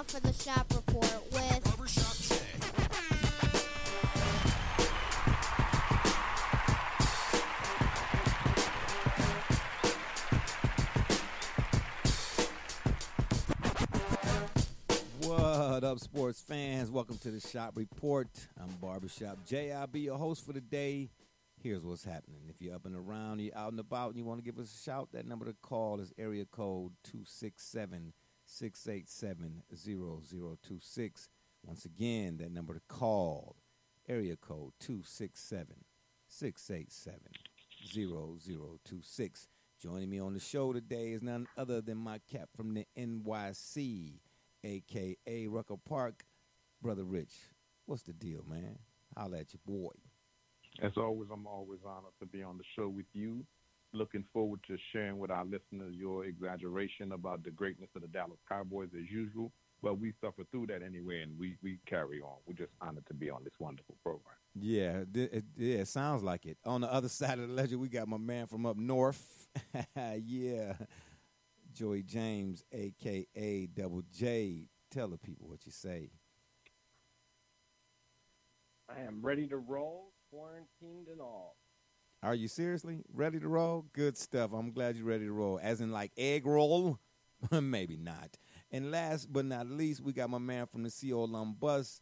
now for the Shop Report with Barbershop Jay. What up, sports fans? Welcome to the Shop Report. I'm Barbershop Jay. I'll be your host for the day. Here's what's happening. If you're up and around, you're out and about, and you want to give us a shout, that number to call is area code 267-687-0026. Once again, that number to call, area code 267-687-0026. Joining me on the show today is none other than my cap from the NYC, a.k.a. Rucker Park, Brother Rich. What's the deal, man? Holla at your boy. As always, I'm always honored to be on the show with you. Looking forward to sharing with our listeners your exaggeration about the greatness of the Dallas Cowboys as usual. Well, we suffer through that anyway, and we carry on. We're just honored to be on this wonderful program. Yeah, it sounds like it. On the other side of the ledger, we got my man from up north. Yeah, Joey James, a.k.a. Double J. Tell the people what you say. I am ready to roll, quarantined and all. Are you seriously ready to roll? Good stuff. I'm glad you're ready to roll. As in like egg roll? Maybe not. And last but not least, we got my man from the CO Lumbus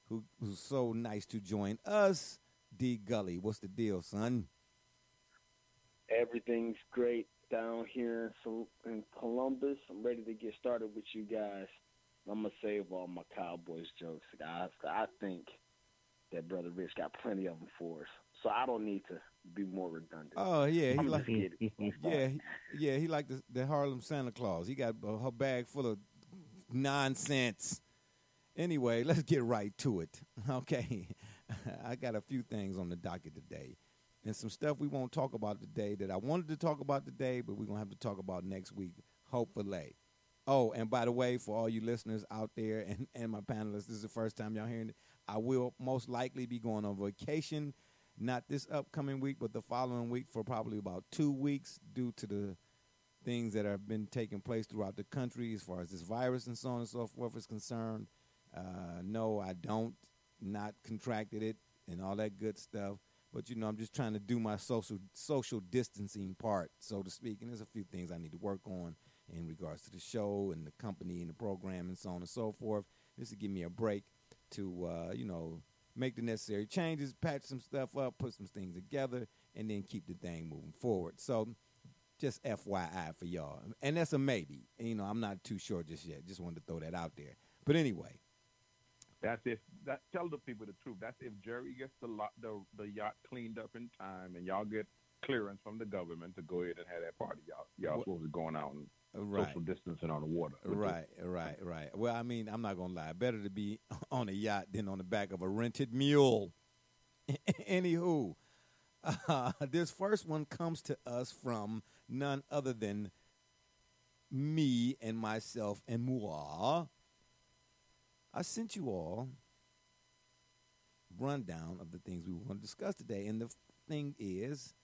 who's so nice to join us, D. Gully. What's the deal, son? Everything's great down here in Columbus. I'm ready to get started with you guys. I'm going to save all my Cowboys jokes, guys. I think that Brother Rich got plenty of them for us. So I don't need to be more redundant. Oh, yeah. He like, yeah, he like the Harlem Santa Claus. He got her bag full of nonsense. Anyway, let's get right to it. Okay. I got a few things on the docket today. And some stuff we won't talk about today that I wanted to talk about today, but we're going to have to talk about next week, hopefully. Oh, and by the way, for all you listeners out there and my panelists, this is the first time y'all hearing it. I will most likely be going on vacation, not this upcoming week, but the following week for probably about 2 weeks due to the things that have been taking place throughout the country as far as this virus and so on and so forth is concerned. No, I don't, not contracted it and all that good stuff. But, I'm just trying to do my social distancing part, so to speak. And there's a few things I need to work on in regards to the show and the company and the program and so on and so forth. This will give me a break to, make the necessary changes, patch some stuff up, put some things together, and then keep the thing moving forward. So just FYI for y'all. And that's a maybe. I'm not too sure just yet. Just wanted to throw that out there. But anyway. Tell the people the truth. That's if Jerry gets the yacht cleaned up in time and y'all get clearance from the government to go ahead and have that party. Y'all supposed to be going out and social distancing on the water. Right. Well, I mean, I'm not going to lie. Better to be on a yacht than on the back of a rented mule. Anywho, this first one comes to us from none other than me and myself and moi. I sent you all rundown of the things we want to discuss today. And the thing is,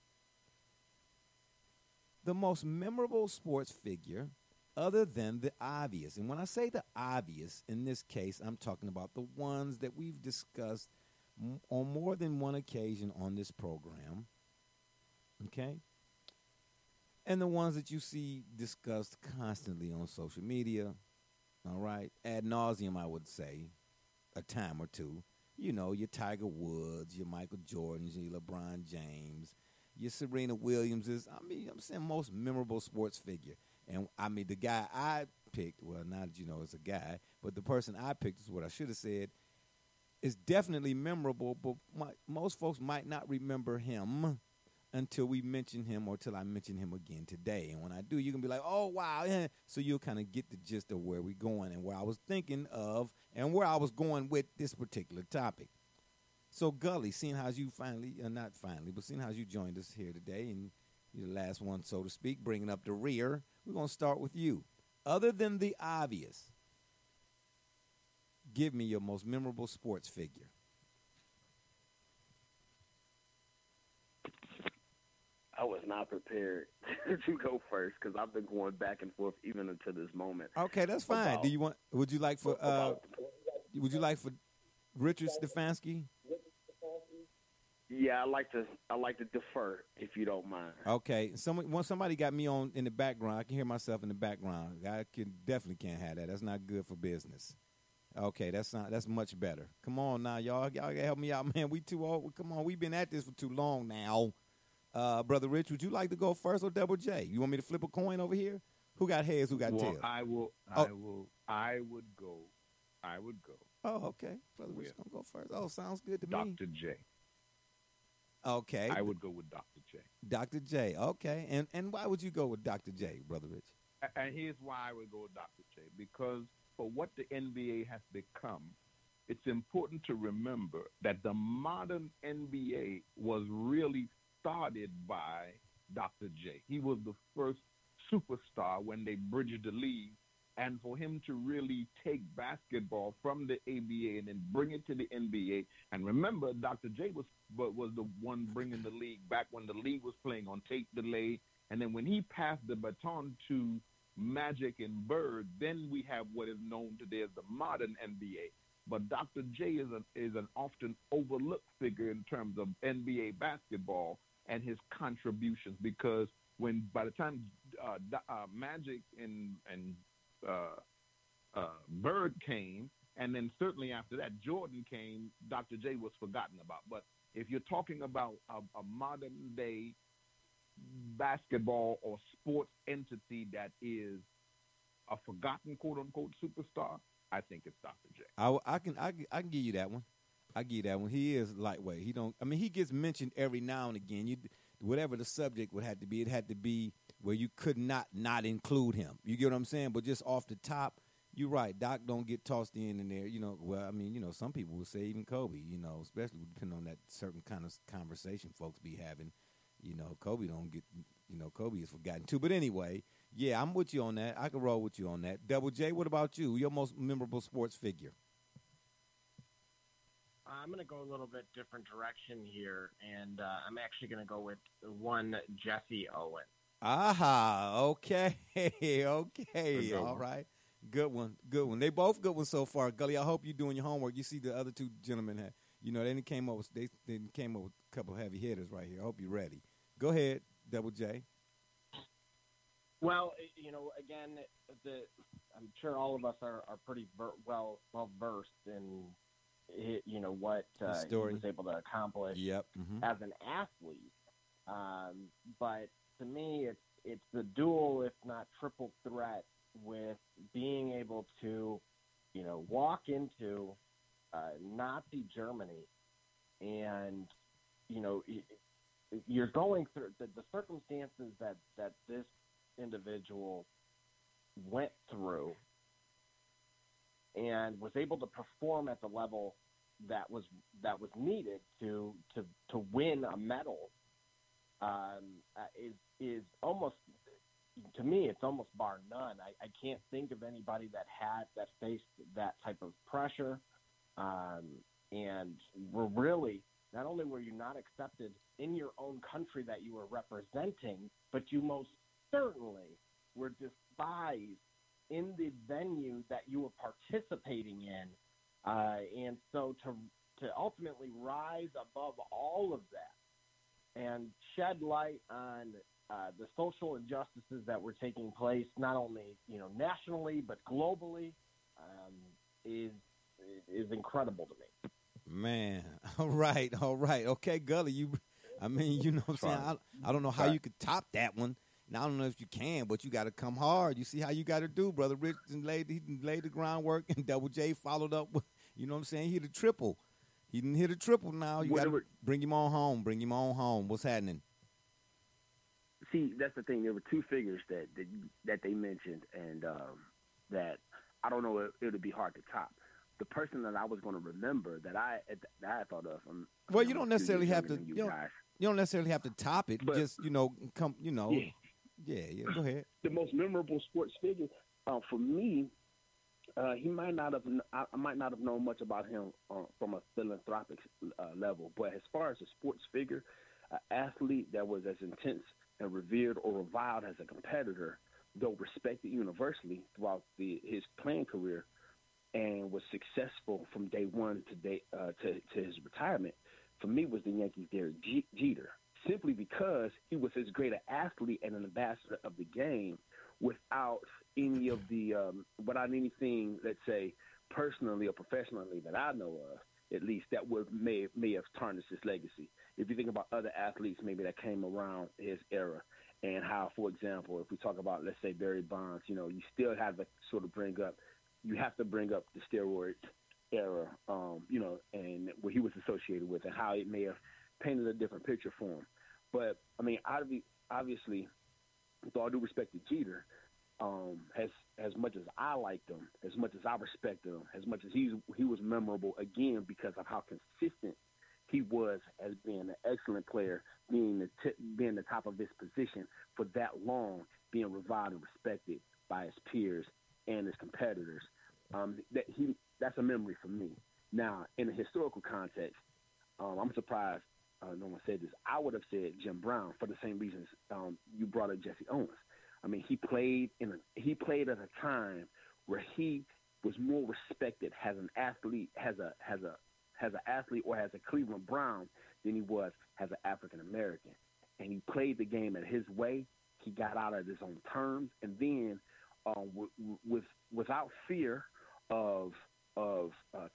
the most memorable sports figure other than the obvious. And when I say the obvious, in this case, I'm talking about the ones that we've discussed on more than one occasion on this program. Okay? And the ones that you see discussed constantly on social media. All right, ad nauseum, I would say, a time or two. Your Tiger Woods, your Michael Jordans, your LeBron James, your Serena Williamses. I'm saying most memorable sports figure. And, the guy I picked, well, not that it's a guy, but the person I picked is what I should have said, is definitely memorable, but most folks might not remember him until we mention him or till I mention him again today. And when I do, you can be like, oh, wow. Yeah. So you'll kind of get the gist of where we're going and where I was thinking of and where I was going with this particular topic. So, Gully, seeing how you seeing how you joined us here today and you're the last one, so to speak, bringing up the rear, we're going to start with you. Other than the obvious, give me your most memorable sports figure. was not prepared to go first because I've been going back and forth even until this moment. Okay, that's fine. Do you want? Would you like for? Would you like for Richard Stefanski? Yeah, I like to defer if you don't mind. Okay, somebody got me on in the background. I can hear myself in the background. I definitely can't have that. That's not good for business. Okay, that's much better. Come on now, y'all gotta help me out, man. We too old. Come on, we've been at this for too long now. Brother Rich, would you like to go first or Double J? You want me to flip a coin over here? Who got heads? Who got tails? I would go. Oh, okay. Brother Rich gonna go first. Oh, sounds good to me. Dr. J. Okay. I would go with Dr. J. Dr. J. Okay. And why would you go with Dr. J, Brother Rich? And here's why I would go with Dr. J. Because for what the NBA has become, it's important to remember that the modern NBA was really started by Dr. J. He was the first superstar when they bridged the league. And for him to really take basketball from the ABA and then bring it to the NBA, and remember, Dr. J was the one bringing the league back when the league was playing on tape delay, and then when he passed the baton to Magic and Bird, then we have what is known today as the modern NBA. But Dr. J is an often overlooked figure in terms of NBA basketball and his contributions, because by the time Magic and Bird came, and then certainly after that Jordan came, Dr. J was forgotten about. But if you're talking about a modern day basketball or sports entity that is a forgotten quote unquote superstar, I think it's Dr. J. I can give you that one. I give you that one. He is lightweight. He gets mentioned every now and again. Whatever the subject would have to be, it had to be where you could not include him. You get what I'm saying? But just off the top, you're right. Doc don't get tossed in there. Some people will say even Kobe, especially depending on that certain kind of conversation folks be having. Kobe don't get, Kobe is forgotten too. But anyway, yeah, I'm with you on that. I can roll with you on that. Double J, what about you? Your most memorable sports figure? I'm going to go a little bit different direction here, and I'm actually going to go with one Jesse Owens. Aha, okay, all right. Good one. They both good ones so far. Gully, I hope you're doing your homework. You see the other two gentlemen had, they came up with a couple of heavy hitters right here. I hope you're ready. Go ahead, Double J. Well, again, I'm sure all of us are pretty well versed in what he was able to accomplish as an athlete. But to me, it's the dual, if not triple threat, with being able to, walk into Nazi Germany, and you're going through the circumstances that this individual went through, and was able to perform at the level that was needed to win a medal. Is almost, to me, it's almost bar none. I can't think of anybody that faced that type of pressure, and were really, not only were you not accepted in your own country that you were representing, but you most certainly were despised in the venue that you were participating in, and so to ultimately rise above all of that and shed light on the social injustices that were taking place, not only nationally but globally, is incredible to me. Man, all right, okay, Gully, what I'm saying, I don't know how you could top that one. Now, I don't know if you can, but you got to come hard. You see how you got to do, Brother Rich laid the groundwork, and Double J followed up with, he hit a triple. He didn't hit a triple now. You got to bring him on home. What's happening? See, that's the thing. There were two figures that they mentioned, and that I don't know if it would be hard to top. The person that I was going to remember that I thought of. Well, you don't necessarily have to. You don't necessarily have to top it. But, just come. Yeah. Go ahead. The most memorable sports figure for me. He might not have. I might not have known much about him from a philanthropic level, but as far as a sports figure, an athlete that was as intense and revered or reviled as a competitor, though respected universally throughout his playing career, and was successful from day one to his retirement, for me was the Yankees' Derek Jeter, simply because he was as great an athlete and an ambassador of the game without any of the without anything, let's say, personally or professionally that I know of, at least, that may have tarnished his legacy. If you think about other athletes maybe that came around his era, and how, for example, if we talk about, let's say, Barry Bonds, you still have to sort of bring up the steroid era, and what he was associated with, and how it may have painted a different picture for him. But I mean, obviously, with all due respect to Jeter, as much as I liked him, as much as I respected him, as much as he was memorable, again, because of how consistent he was as being an excellent player, being the top of his position for that long, being reviled and respected by his peers and his competitors. That's a memory for me. Now, in a historical context, I'm surprised no one said this. I would have said Jim Brown for the same reasons you brought up Jesse Owens. I mean, he played at a time where he was more respected as an athlete, as an athlete or as a Cleveland Brown than he was as an African American. And he played the game at his way. He got out at his own terms, and then without fear of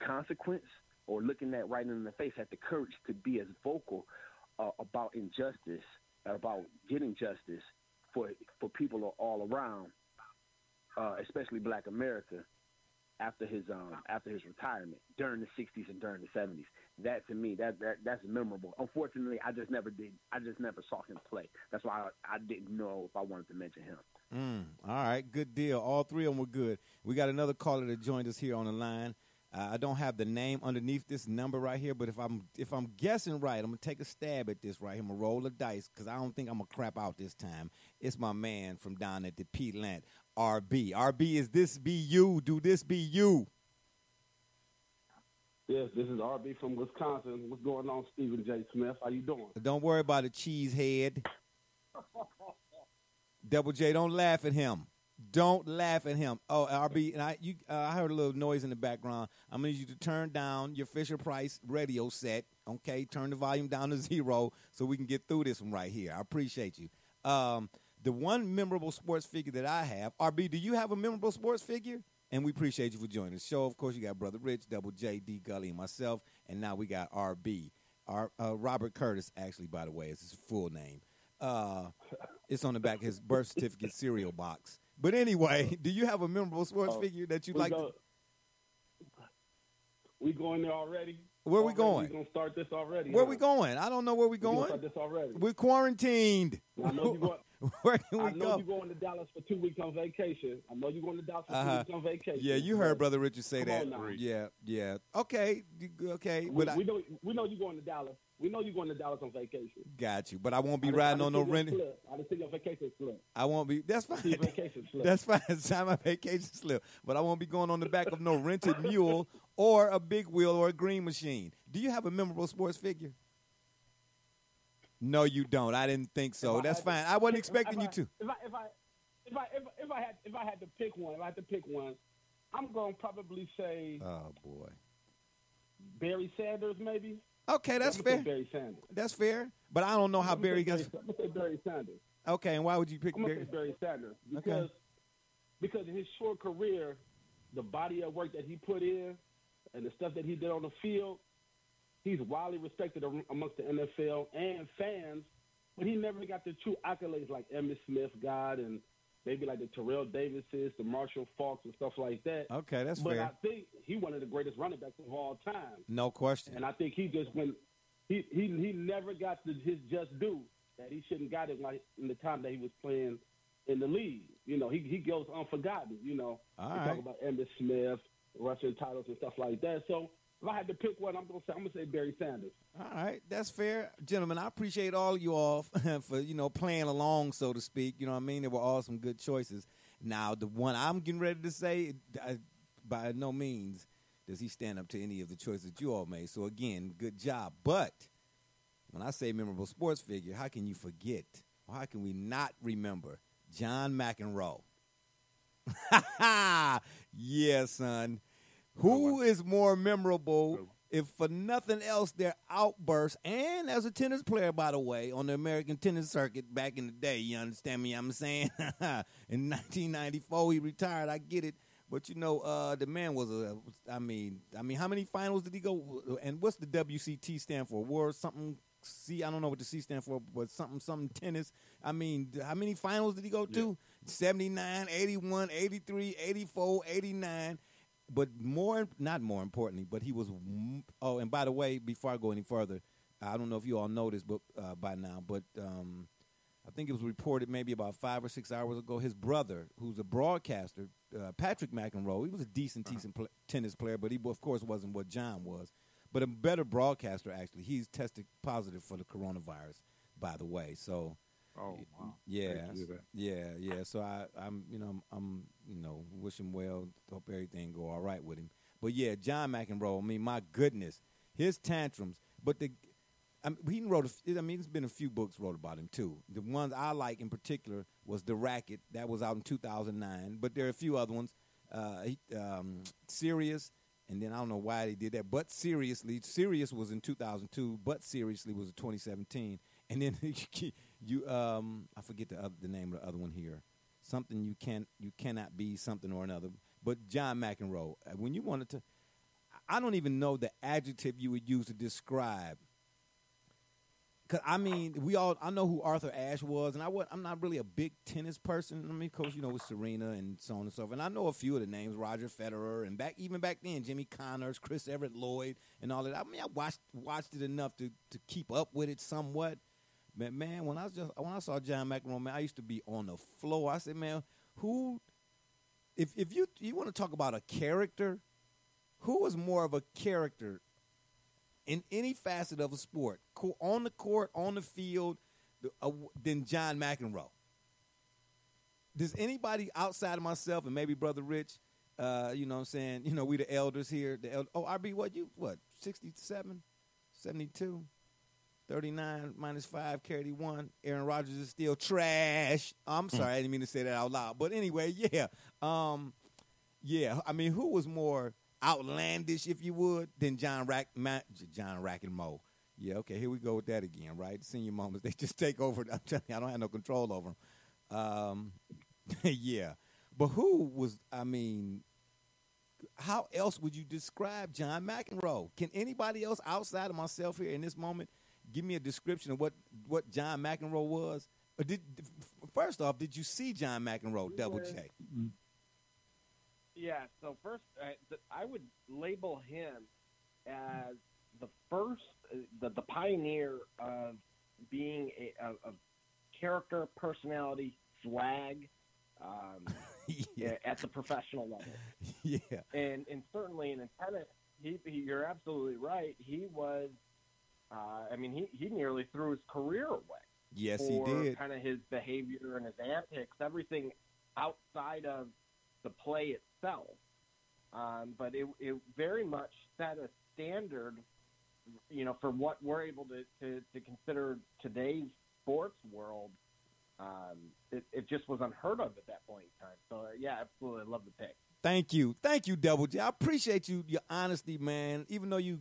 consequence or looking that right in the face, had the courage to be as vocal about injustice, about getting justice for people all around, especially Black America, after his retirement during the 60s and during the 70s. That, to me, that's memorable. Unfortunately, I just never saw him play. That's why I didn't know if I wanted to mention him. All right, good deal. All three of them were good. We got another caller that joined us here on the line. I don't have the name underneath this number right here, but if I'm guessing right, I'm gonna take a stab at this right here. I'm gonna roll the dice because I don't think I'm gonna crap out this time. It's my man from down at the Peatland, RB. RB, is this be you? Do this be you? Yes, this is RB from Wisconsin. What's going on, Stephen J. Smith? How you doing? Don't worry about it, cheesehead. Double J, don't laugh at him. Don't laugh at him. Oh, RB, and I heard a little noise in the background. I'm going to need you to turn down your Fisher-Price radio set, okay? Turn the volume down to 0 so we can get through this one right here. I appreciate you. The one memorable sports figure that I have, RB, do you have a memorable sports figure? And we appreciate you for joining the show. Of course, you got Brother Rich, Double J, D. Gully, and myself, and now we got RB. Robert Curtis, actually, by the way, is his full name. It's on the back of his birth certificate cereal box. But anyway, do you have a memorable sports figure that you'd like to? We going there already? Where we going? We're going to start this already. Where we going? I don't know where we going. We're going to start this already. We're quarantined. I know you Where can we I know go? you're going to Dallas for 2 weeks on vacation. I know you're going to Dallas for 2 weeks on vacation. Yeah, you heard Brother Richard say Come that. on now. Yeah. Okay. We know you're going to Dallas. We know you're going to Dallas on vacation. Got you. But I won't be riding on no rented. I didn't see your vacation slip. I won't be. That's fine. See your vacation slip. That's fine. Sign my vacation slip. But I won't be going on the back of no rented mule or a big wheel or a green machine. Do you have a memorable sports figure? No, you don't. I didn't think so. That's fine. I wasn't expecting you to. If I had to pick one, I'm going to probably say. Oh boy. Barry Sanders, maybe. Okay, that's fair. Barry Sanders. That's fair. But I don't know how Barry gets. I'm going to say Barry Sanders. Okay, and why would you pick I'm going Barry? to say Barry Sanders because in his short career, the body of work that he put in and the stuff that he did on the field, he's widely respected amongst the NFL and fans, but he never got the true accolades like Emmitt Smith got and maybe like the Terrell Davises, the Marshall Faulks and stuff like that. Okay, that's but fair. I think he's one of the greatest running backs of all time. No question. And I think he just went he never got his just due that he shouldn't got it like in the time that he was playing in the league. You know, he goes unforgotten, you know. All we right. talk about Emmitt Smith, rushing titles and stuff like that. So if I had to pick one, I'm gonna say Barry Sanders. All right, that's fair, gentlemen. I appreciate all you all for playing along, so to speak. You know what I mean? They were all some good choices. Now, the one I'm getting ready to say, by no means does he stand up to any of the choices you all made. So again, good job. But when I say memorable sports figure, how can you forget How can we not remember John McEnroe? Yeah, son. Who is more memorable, if for nothing else, their outbursts, and as a tennis player, by the way, on the American tennis circuit back in the day, you understand me? I'm saying in 1994 he retired. I get it. But, the man was I mean, how many finals did he go? And what's the WCT stand for? World something C? I don't know what the C stand for, but something tennis. I mean, how many finals did he go to? 79, 81, 83, 84, 89. But not more importantly, but he was. Oh, and by the way, before I go any further, I don't know if you all know this, but by now, but I think it was reported maybe about 5 or 6 hours ago. His brother, who's a broadcaster, Patrick McEnroe, he was a decent tennis player, but he, of course, wasn't what John was. But a better broadcaster, actually. He's tested positive for the coronavirus, by the way. So, wow. Yeah. So I'm wish him well. Hope everything go all right with him. But yeah, John McEnroe. I mean, my goodness, his tantrums. But he wrote. There's been a few books wrote about him too. The ones I like in particular was The Racket. That was out in 2009. But there are a few other ones. Serious. And then I don't know why they did that. But Seriously, Serious was in 2002. But Seriously was in 2017. And then I forget the name of the other one here. Something you cannot be, something or another. But John McEnroe, when you wanted to, I don't even know the adjective you would use to describe. Cause I know who Arthur Ashe was, and I'm not really a big tennis person. I mean, coach, with Serena and so on and so forth. And I know a few of the names, Roger Federer, and even back then, Jimmy Connors, Chris Everett Lloyd, and all that. I mean, I watched it enough to keep up with it somewhat. But man, when I saw John McEnroe, man, I used to be on the floor. I said, man, if you want to talk about a character, who was more of a character in any facet of a sport, on the court, on the field, than John McEnroe? Does anybody outside of myself and maybe Brother Rich, what I'm saying, we the elders here, RB, what, 67, 72? 39 minus 5, carry 1. Aaron Rodgers is still trash. I'm sorry, I didn't mean to say that out loud. But anyway, yeah. I mean, who was more outlandish, if you would, than John Rackenmoe? Yeah, okay, here we go with that again, right? Senior moments, they just take over. I'm telling you, I don't have no control over them. Yeah. But who was, how else would you describe John McEnroe? Can anybody else outside of myself here in this moment give me a description of what John McEnroe was? Or first off, did you see John McEnroe, Double J? Yeah, so first, I would label him as the first, the pioneer of being a character, personality, swag at the professional level. Yeah. And certainly in tennis, you're absolutely right. He was, he nearly threw his career away. Yes, he did. Kind of his behavior and his antics, everything outside of the play itself. But it very much set a standard, for what we're able to consider today's sports world. It just was unheard of at that point in time. So, yeah, absolutely. I love the pick. Thank you, Double J. I appreciate your honesty, man, even though you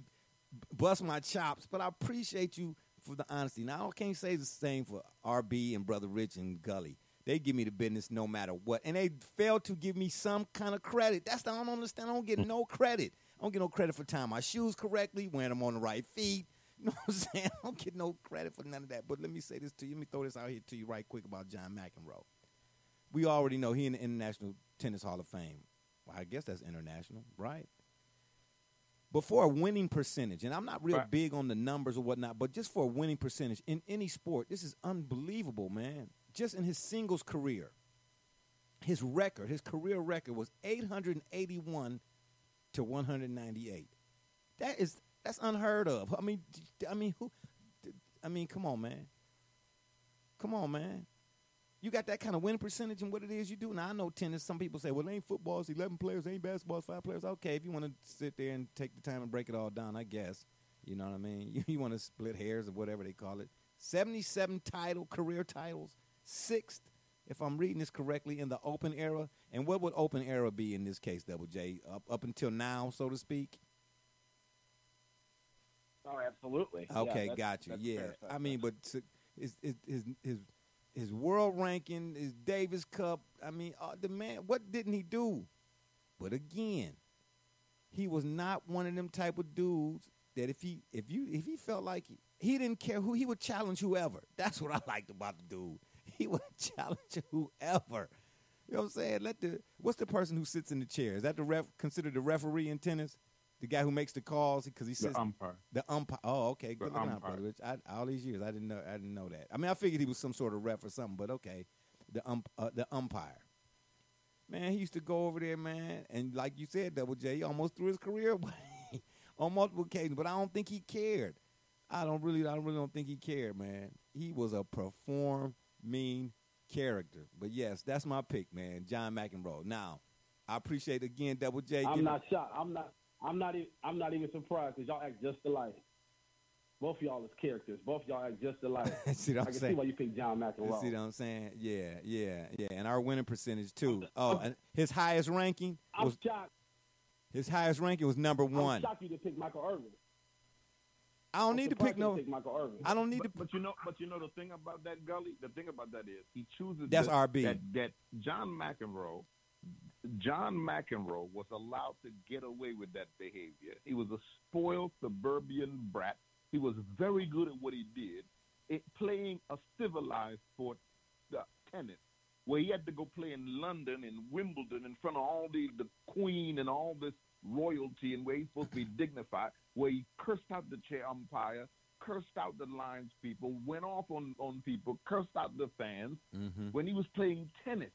bust my chops, but I appreciate you for the honesty. Now, I can't say the same for RB and Brother Rich and Gully. They give me the business no matter what, and they fail to give me some kind of credit. That's the I don't understand. I don't get no credit. I don't get no credit for tying my shoes correctly, wearing them on the right feet. You know what I'm saying? I don't get no credit for none of that. But let me say this to you. Let me throw this out here to you right quick about John McEnroe. We already know he in the International Tennis Hall of Fame. Well, I guess that's international, right? But for a winning percentage, and I'm not real big on the numbers or whatnot, but just for a winning percentage in any sport, this is unbelievable, man. Just in his singles career, his career record was 881 to 198. That's unheard of. Come on, man. Come on, man. You got that kind of winning percentage in what it is you do. Now, I know tennis. Some people say, well, it ain't football. It's 11 players. It ain't basketball. It's 5 players. Okay, if you want to sit there and take the time and break it all down, I guess. You know what I mean? You want to split hairs or whatever they call it. 77 career titles, 6th, if I'm reading this correctly, in the open era. And what would open era be in this case, Double J? Up until now, so to speak? Oh, absolutely. Okay, yeah, got you. that's Yeah, fair, I mean, but his world ranking, his Davis Cup. I mean, the man. What didn't he do? But again, he was not one of them type of dudes that if he felt like he didn't care who, he would challenge whoever. That's what I liked about the dude. He would challenge whoever. You know what I'm saying? What's the person who sits in the chair? Is that considered the referee in tennis? The guy who makes the calls because he says the umpire. The umpire. Oh, okay. Good looking out, umpire. brother Rich. All these years, I didn't know that. I mean, I figured he was some sort of ref or something, but okay. The umpire. Man, he used to go over there, man, and like you said, Double J, he almost threw his career away on multiple occasions. But I don't think he cared. I really don't think he cared, man. He was a performing character. But yes, that's my pick, man. John McEnroe. Now, I appreciate again, Double J. I'm not shocked. I'm not even surprised because y'all act just alike. Both of y'all is characters. Both of y'all act just alike. See what I'm I can saying? see why you picked John McEnroe. See what I'm saying? Yeah. And our winning percentage too. Oh, and his highest ranking was shocked. His highest ranking was number 1. I'm shocked you to pick Michael Irvin. I don't need to pick no. Michael Irvin. I don't need to. But you know the thing about that, Gully. The thing about that is he chooses. That's RB. That John McEnroe was allowed to get away with that behavior. He was a spoiled suburban brat. He was very good at what he did, playing a civilized sport, tennis, where he had to go play in London and Wimbledon in front of all the Queen and all this royalty, and where he's supposed to be dignified, where he cursed out the chair umpire, cursed out the lines people, went off on people, cursed out the fans when he was playing tennis.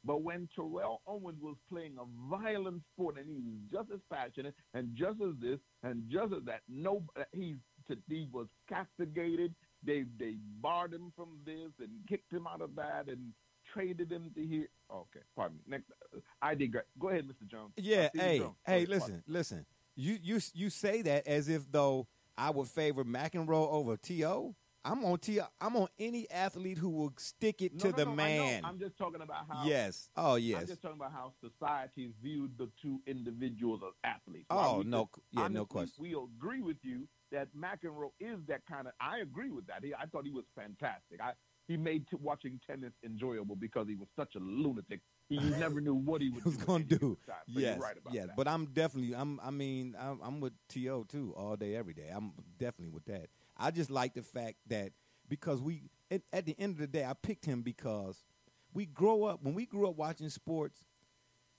But when Terrell Owens was playing a violent sport and he was just as passionate and just as this and just as that, he was castigated. They barred him from this and kicked him out of that and traded him to here. Okay, pardon me. Next, I digress. Go ahead, Mr. Jones. Yeah, hey, listen. You say that as if though I would favor McEnroe over T.O. I'm on T.O. I'm on any athlete who will stick it to the man. I'm just talking about how. Yes. Oh, yes. I'm just talking about how society viewed the two individuals as athletes. No question. We agree with you that McEnroe is that kind of. I agree with that. I thought he was fantastic. He made watching tennis enjoyable because he was such a lunatic. You never knew what he was going to do. Yes, right about that. But I'm definitely. I'm with T.O. too, all day, every day. I'm definitely with that. I just like the fact that because at the end of the day, I picked him because when we grew up watching sports,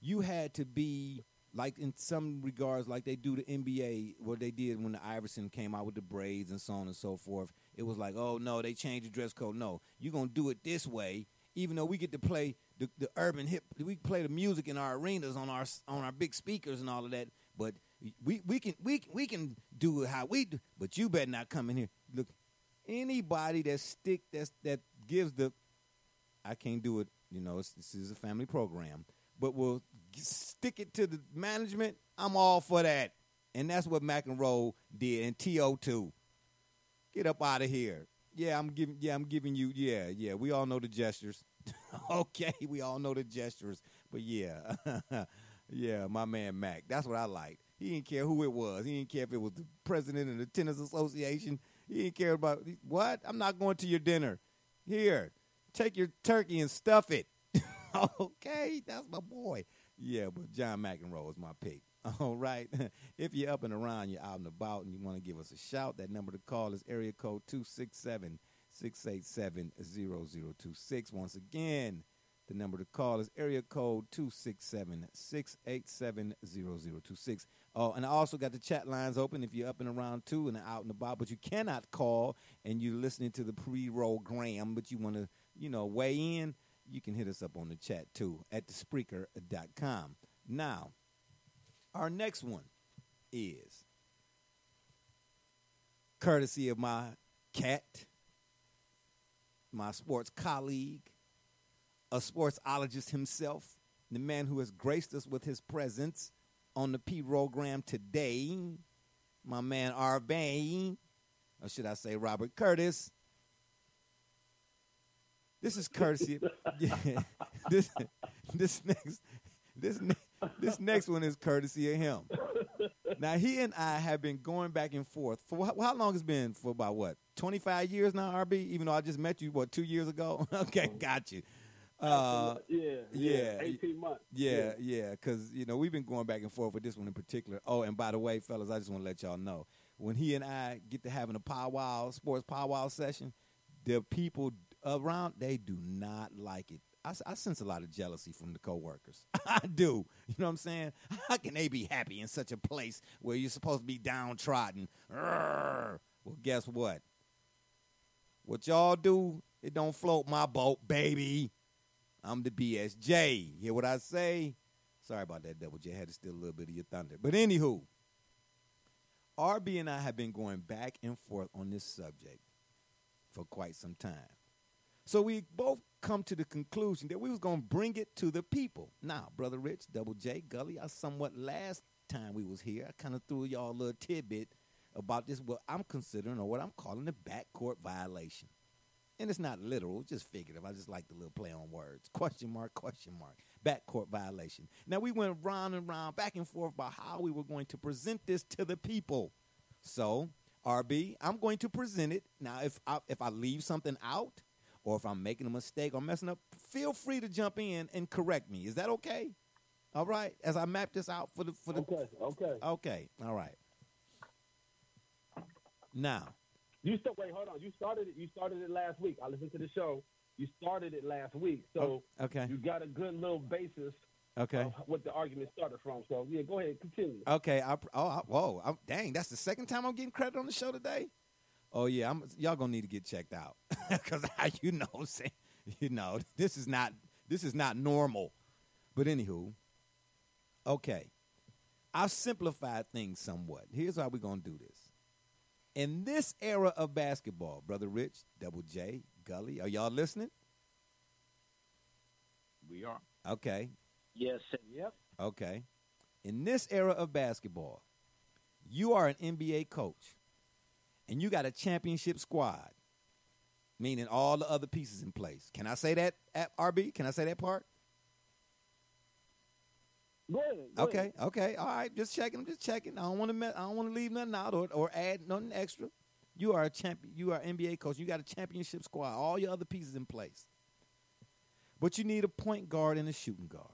you had to be like in some regards like they do the NBA, what they did when the Iverson came out with the braids and so on and so forth. It was like, oh, no, they changed the dress code. No, you're going to do it this way, even though we get to play the urban hip. We play the music in our arenas on our big speakers and all of that, but we can do it how we do, but you better not come in here. Look, anybody that gives the I can't do it. This is a family program, but will stick it to the management. I'm all for that, and that's what McEnroe did, and T.O. too. Get up out of here. I'm giving you. Yeah. We all know the gestures. Okay, we all know the gestures, but yeah, my man Mac. That's what I like. He didn't care who it was. He didn't care if it was the president of the tennis association. He didn't care about what? I'm not going to your dinner. Here, take your turkey and stuff it. Okay, that's my boy. Yeah, but John McEnroe is my pick. All right. If you're up and around, you're out and about, and you want to give us a shout, that number to call is area code 267-687-0026. Once again, the number to call is area code 267-687-0026. Oh, and I also got the chat lines open if you're up and around too and out and about, but you cannot call and you're listening to the pre-roll-gram, but you want to, weigh in, you can hit us up on the chat too at thespreaker.com. Now, our next one is courtesy of my cat, my sports colleague, a sportsologist himself, the man who has graced us with his presence on the P-Rogram today, my man Arvane, or should I say Robert Curtis. This is courtesy. Yeah, this this next this this next one is courtesy of him. Now he and I have been going back and forth for how long it's been, for about what, 25 years now, RB. Even though I just met you 2 years ago. Okay, got you. Yeah, 18 months. Yeah, because, we've been going back and forth with this one in particular. Oh, and by the way, fellas, I just want to let y'all know, when he and I get to having a sports powwow session, the people around, they do not like it. I sense a lot of jealousy from the coworkers. I do. You know what I'm saying? How can they be happy in such a place where you're supposed to be downtrodden? Well, guess what? What y'all do, it don't float my boat, baby. I'm the BSJ. Hear what I say? Sorry about that, Double J. I had to steal a little bit of your thunder. But anywho, RB and I have been going back and forth on this subject for quite some time. So we both come to the conclusion that we was going to bring it to the people. Now, Brother Rich, Double J, Gully, last time we was here, I kind of threw y'all a little tidbit about this, what I'm considering, or what I'm calling, the backcourt violation. And it's not literal, it's just figurative. I just like the little play on words. Question mark, backcourt violation. Now, we went round and round, back and forth about how we were going to present this to the people. So, RB, I'm going to present it. Now, if I leave something out, or if I'm making a mistake or messing up, feel free to jump in and correct me. Is that okay? All right, as I map this out for the. Okay, all right. Now. Wait, hold on. You started it last week. I listened to the show. You started it last week, so okay. You got a good little basis. Okay. Of what the argument started from. So yeah, go ahead, continue. Okay. Dang, that's the second time I'm getting credit on the show today. Oh yeah, y'all gonna need to get checked out because this is not normal. But anywho, okay, I've simplified things somewhat. Here's how we're gonna do this. In this era of basketball, Brother Rich, Double J, Gully, are y'all listening? We are. Okay. Yes. Yep. Okay. In this era of basketball, you are an NBA coach, and you got a championship squad, meaning all the other pieces in place. Can I say that, at RB? Can I say that part? Go ahead. Okay. All right, just checking. I don't want to leave nothing out or add nothing extra. You are a champion. You are an NBA coach. You got a championship squad. All your other pieces in place. But you need a point guard and a shooting guard.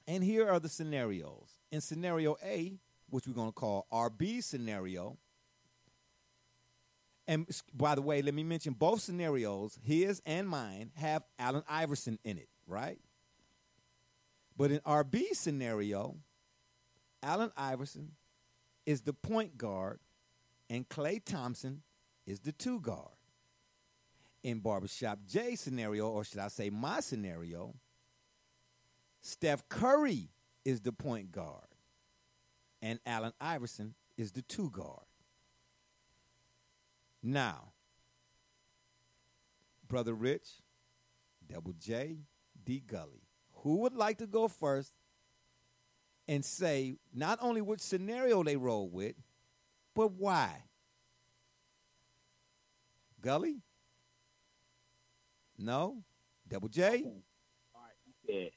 And here are the scenarios. In scenario A, which we're going to call RB scenario. And by the way, let me mention both scenarios, his and mine, have Allen Iverson in it, right? But in RB scenario, Allen Iverson is the point guard and Klay Thompson is the two guard. In Barbershop J scenario, or should I say my scenario, Steph Curry is the point guard and Allen Iverson is the two guard. Now, Brother Rich, Double J, D Gully, who would like to go first and say not only which scenario they roll with, but why? Gully? No? Double J? All right. Yeah.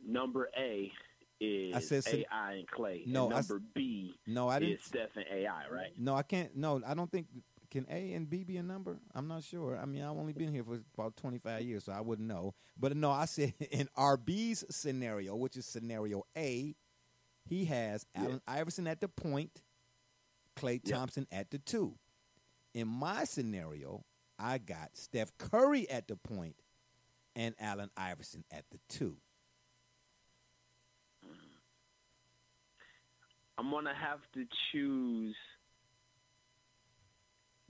Number A is AI and Klay. No, and number B is Steph and AI, right? No, I can't. No, I don't think. Can A and B be a number? I'm not sure. I mean, I've only been here for about 25 years, so I wouldn't know. But no, I said in RB's scenario, which is scenario A, he has Allen Iverson at the point, Klay Thompson at the two. In my scenario, I got Steph Curry at the point and Allen Iverson at the two. I'm going to have to choose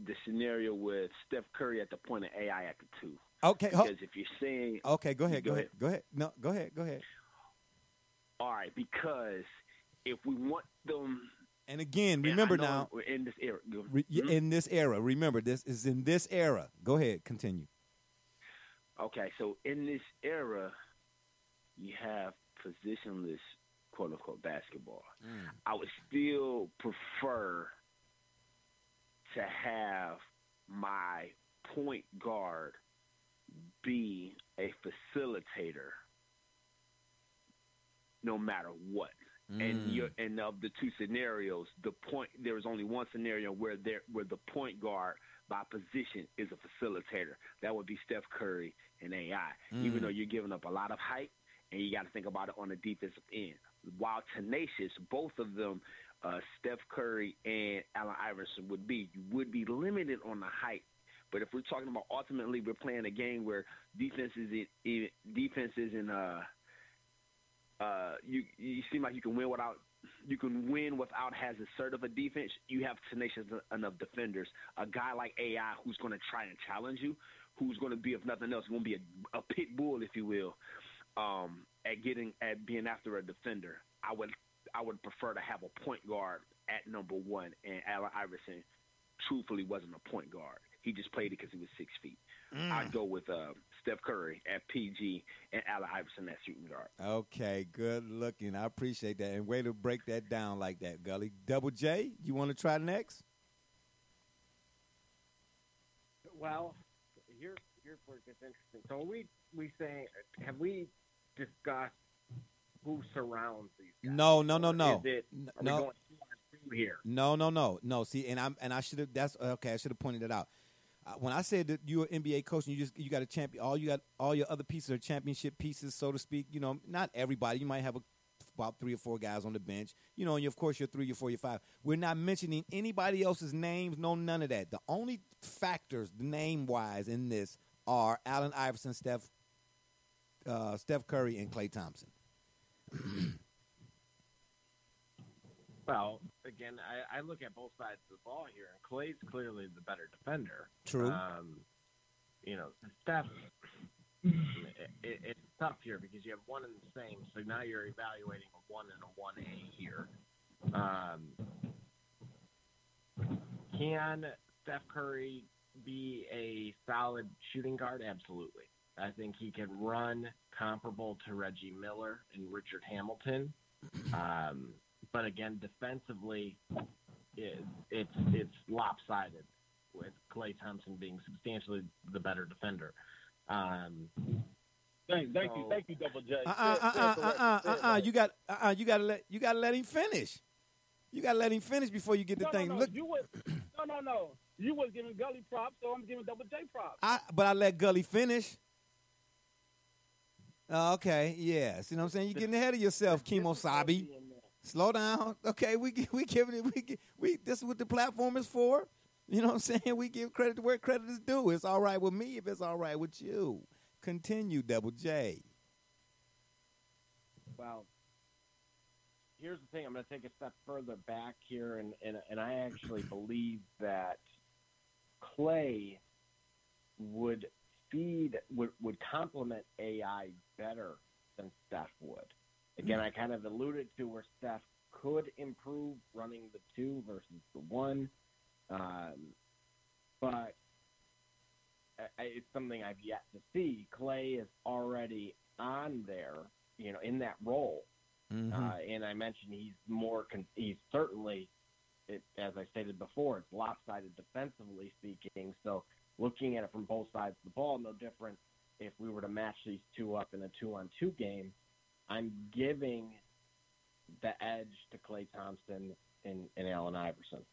the scenario with Steph Curry at the point and AI at the two. Okay. Because if you're saying... Okay, go ahead. No, go ahead. All right, because if we want them... And again, remember now... We're in this era. In this era. Remember, this is in this era. Go ahead, continue. Okay, so in this era, you have positionless, quote-unquote, basketball. I would still prefer to have my point guard be a facilitator no matter what. And of the two scenarios, there is only one scenario where the point guard by position is a facilitator. That would be Steph Curry and AI. Even though you're giving up a lot of height, and you got to think about it on the defensive end. While tenacious, both of them, Steph Curry and Allen Iverson would be limited on the height. But if we're talking about ultimately, we're playing a game where defense is you seem like you can win without as assertive a defense. You have tenacious enough defenders. A guy like AI who's going to try and challenge you, who's going to be, if nothing else, going to be a pit bull, if you will, at being after a defender. I would prefer to have a point guard at number one, and Allen Iverson truthfully wasn't a point guard. He just played it because he was 6 feet. I'd go with Steph Curry at PG and Allen Iverson at shooting guard. Okay, good looking. I appreciate that. And way to break that down like that, Gully. Double J, you want to try next? Well, here's where it gets interesting. So have we discussed who surrounds these guys? No. Are we going through here? No. See, I should have. That's okay. I should have pointed it out. When I said that you're an NBA coach and you got a champion, all your other pieces are championship pieces, so to speak. You know, not everybody. You might have about 3 or 4 guys on the bench. You know, and of course you're 3, you're 4, you're 5. We're not mentioning anybody else's names. No, none of that. The only factors, name wise, in this are Allen Iverson, Steph Curry, and Klay Thompson. Well, again, I look at both sides of the ball here, and Klay's clearly the better defender. True. Steph, it's tough here because you have one and the same, so now you're evaluating a 1 and a 1A here. Can Steph Curry be a solid shooting guard? Absolutely. I think he can run comparable to Reggie Miller and Richard Hamilton. But again, defensively, it's lopsided with Klay Thompson being substantially the better defender. Thank you, Double J. You gotta let him finish. You gotta let him finish before you get the thing. Look, No. You was giving Gully props, so I'm giving Double J props. But I let Gully finish. Okay, yeah. See what I'm saying? You're getting ahead of yourself, Kemosabe. Slow down. Okay, we giving it. This is what the platform is for. You know what I'm saying? We give credit to where credit is due. It's all right with me if it's all right with you. Continue, Double J. Well, here's the thing. I'm going to take a step further back here, and I actually believe that Klay would complement AI better than Steph would. Again, I kind of alluded to where Steph could improve running the 2 versus the 1, but it's something I've yet to see. Klay is already on there, in that role, and I mentioned he's certainly, as I stated before, it's lopsided defensively speaking. So looking at it from both sides of the ball, no different if we were to match these 2 up in a 2-on-2 game. I'm giving the edge to Klay Thompson and Allen Iverson.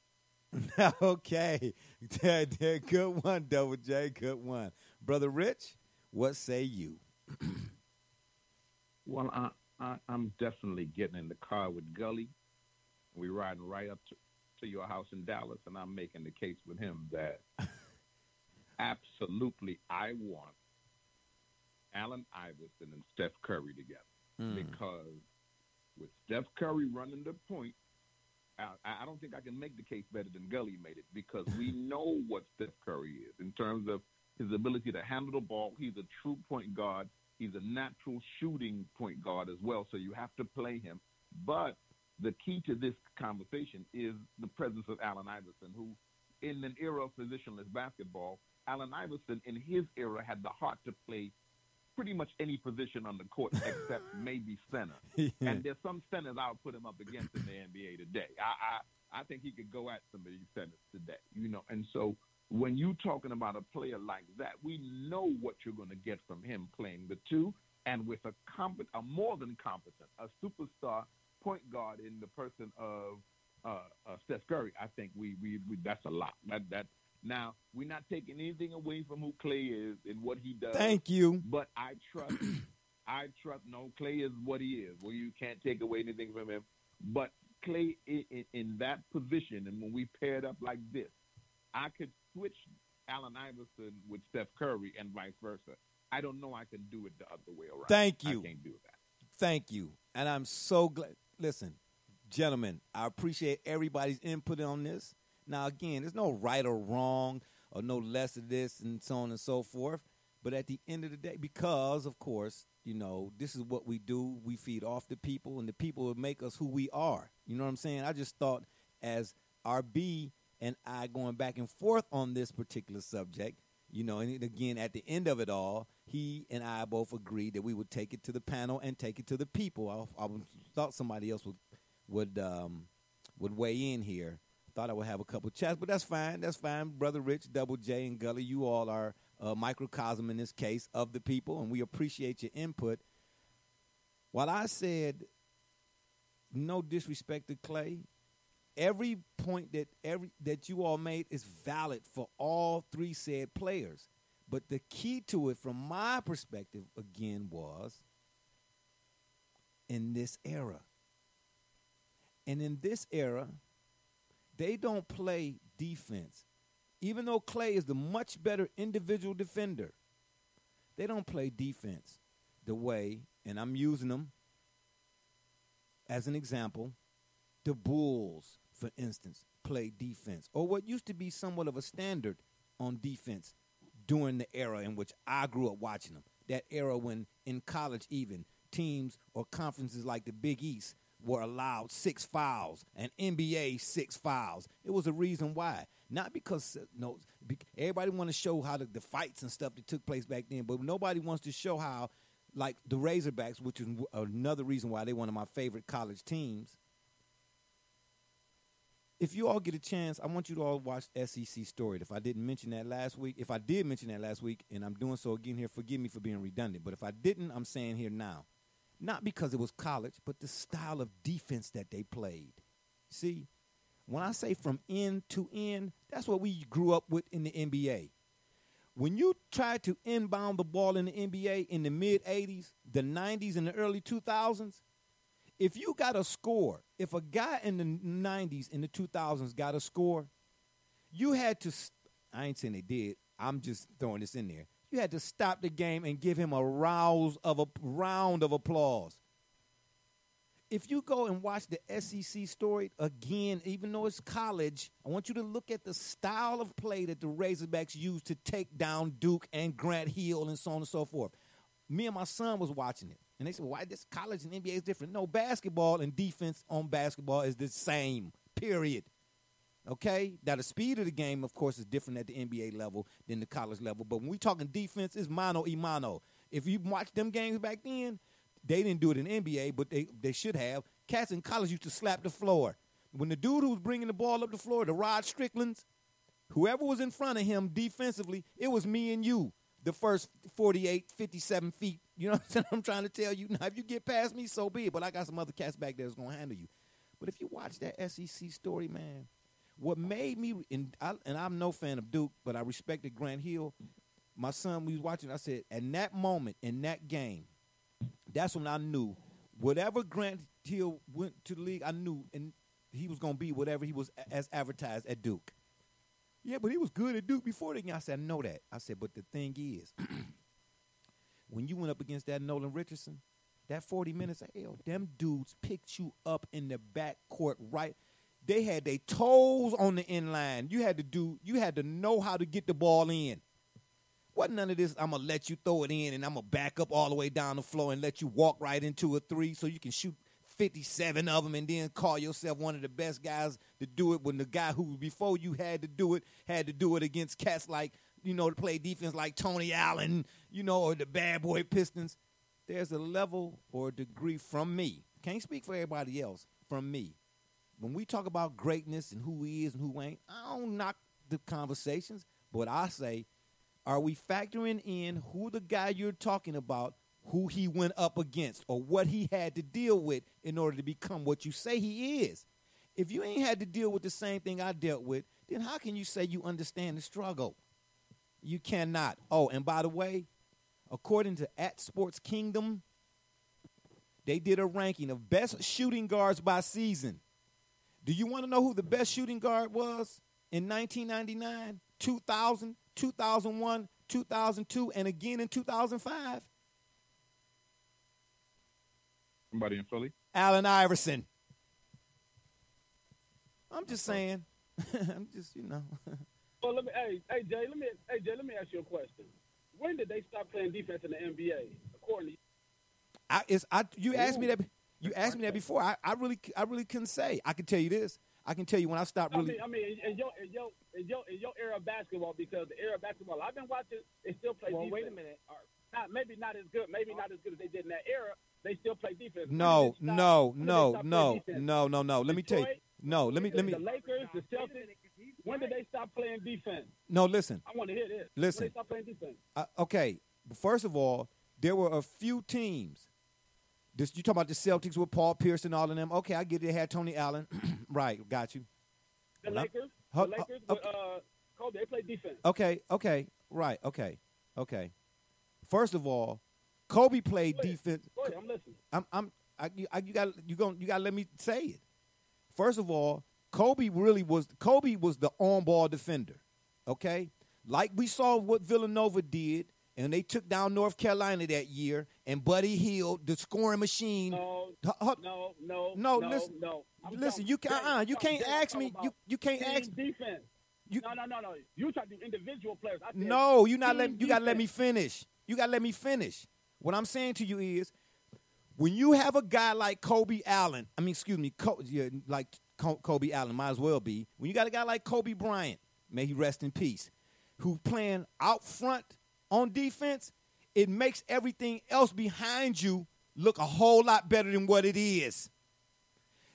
Okay. Good one, Double J. Good one. Brother Rich, what say you? Well, I'm definitely getting in the car with Gully. We're riding right up to your house in Dallas, and I'm making the case with him that absolutely I want Allen Iverson and Steph Curry together. Because with Steph Curry running the point, I don't think I can make the case better than Gully made it, because we know what Steph Curry is in terms of his ability to handle the ball. He's a true point guard. He's a natural shooting point guard as well, so you have to play him. But the key to this conversation is the presence of Allen Iverson, who in an era of positionless basketball, Allen Iverson in his era had the heart to play pretty much any position on the court except maybe center. And there's some centers I would put him up against in the NBA today. I think he could go at some of these centers today, And so when you talking about a player like that, we know what you're going to get from him playing the two, and with a more than competent, a superstar point guard in the person of Steph Curry. I think we that's a lot. That now we're not taking anything away from who Clay is and what he does. Thank you. But I trust. No, Clay is what he is. Well, you can't take away anything from him. But Clay in that position, and when we paired up like this, I could switch Allen Iverson with Steph Curry and vice versa. I don't know I can do it the other way around. Thank you. I can't do that. Thank you. And I'm so glad. Listen, gentlemen, I appreciate everybody's input on this. Now, again, there's no right or wrong or no less of this and so on and so forth. But at the end of the day, because, of course, you know, this is what we do. We feed off the people, and the people will make us who we are. You know what I'm saying? I just thought as RB and I going back and forth on this particular subject, you know, and again, at the end of it all, he and I both agreed that we would take it to the panel and take it to the people. I thought somebody else would weigh in here. Thought I would have a couple chats, but that's fine. That's fine. Brother Rich, Double J, and Gully, you all are a microcosm in this case of the people, and we appreciate your input. While I said no disrespect to Clay, every point that you all made is valid for all three said players. But the key to it, from my perspective, again, was in this era. And in this era, they don't play defense. Even though Clay is the much better individual defender, they don't play defense the way, and I'm using them as an example, the Bulls, for instance, play defense, or what used to be somewhat of a standard on defense during the era in which I grew up watching them, that era when in college even teams or conferences like the Big East were allowed 6 fouls and NBA 6 fouls. It was a reason why. Not because everybody want to show how the fights and stuff that took place back then, but nobody wants to show how, like the Razorbacks, which is another reason why they're one of my favorite college teams. If you all get a chance, I want you to all watch SEC Storied. If I didn't mention that last week, if I did mention that last week, and I'm doing so again here, forgive me for being redundant, but if I didn't, I'm saying here now. Not because it was college, but the style of defense that they played. See, when I say from end to end, that's what we grew up with in the NBA. When you tried to inbound the ball in the NBA in the mid-'80s, the '90s, and the early 2000s, if you got a score, if a guy in the '90s and the 2000s got a score, you had to – I ain't saying they did. I'm just throwing this in there. You had to stop the game and give him a round of applause. If you go and watch the SEC Story again, even though it's college, I want you to look at the style of play that the Razorbacks used to take down Duke and Grant Hill and so on and so forth. Me and my son was watching it, and they said, why this college and NBA is different? No, basketball and defense on basketball is the same, period. Okay? Now, the speed of the game, of course, is different at the NBA level than the college level, but when we talking defense, it's mano a mano. If you watch them games back then, they didn't do it in NBA, but they should have. Cats in college used to slap the floor. When the dude who was bringing the ball up the floor, the Rod Stricklands, whoever was in front of him defensively, it was me and you, the first 48, 57 feet. You know what I'm trying to tell you? Now, if you get past me, so be it, but I got some other cats back there that's going to handle you. But if you watch that SEC Story, man, what made me, and I'm no fan of Duke, but I respected Grant Hill. My son, we was watching, I said, in that moment, in that game, that's when I knew whatever Grant Hill went to the league, I knew and he was going to be whatever he was as advertised at Duke. Yeah, but he was good at Duke before the game. I said, I know that. I said, but the thing is, when you went up against that Nolan Richardson, that 40 minutes of hell, them dudes picked you up in the backcourt right. They had their toes on the end line. You had to know how to get the ball in. Wasn't none of this, I'm going to let you throw it in and I'm going to back up all the way down the floor and let you walk right into a three so you can shoot 57 of them and then call yourself one of the best guys to do it when the guy who before you had to do it against cats like, to play defense like Tony Allen, or the bad boy Pistons. There's a level or a degree from me. Can't speak for everybody else. From me. When we talk about greatness and who he is and who ain't, I don't knock the conversations. But I say, are we factoring in who the guy you're talking about, who he went up against, or what he had to deal with in order to become what you say he is? If you ain't had to deal with the same thing I dealt with, then how can you say you understand the struggle? You cannot. Oh, and by the way, according to @Sports Kingdom, they did a ranking of best shooting guards by season. Do you want to know who the best shooting guard was in 1999, 2000, 2001, 2002, and again in 2005? Somebody in Philly? Allen Iverson. I'm just saying. I'm just, Well, hey Jay, let me ask you a question. When did they stop playing defense in the NBA? According to you asked me that. You asked me that before. I really couldn't say. I can tell you this. I can tell you when I stopped really. I mean, in your era of basketball, because the era of basketball I've been watching, they still play defense. Wait a minute. Maybe not as good as they did in that era. They still play defense. No. Let me tell you. No, let me. The Lakers, the Celtics. When did they stop playing defense? No, listen. I want to hear this. Listen. When did they stop playing defense? Okay. First of all, there were a few teams. You talking about the Celtics with Paul Pierce and all of them? Okay, I get it. They had Tony Allen. Right, got you. The Lakers with Kobe, they play defense. Okay, right, okay. First of all, Kobe played defense. Go ahead, I'm listening. You gotta let me say it. First of all, Kobe was the on-ball defender, okay? Like we saw what Villanova did, and they took down North Carolina that year, and Buddy Hield, the scoring machine. No. Listen, you can't ask me. You can't ask me. Defense. No. You try to do individual players. No, you gotta let me finish. You gotta let me finish. What I'm saying to you is, when you have a guy like Kobe Allen, like Kobe Allen, might as well be. When you got a guy like Kobe Bryant, may he rest in peace, who playing out front on defense, it makes everything else behind you look a whole lot better than what it is.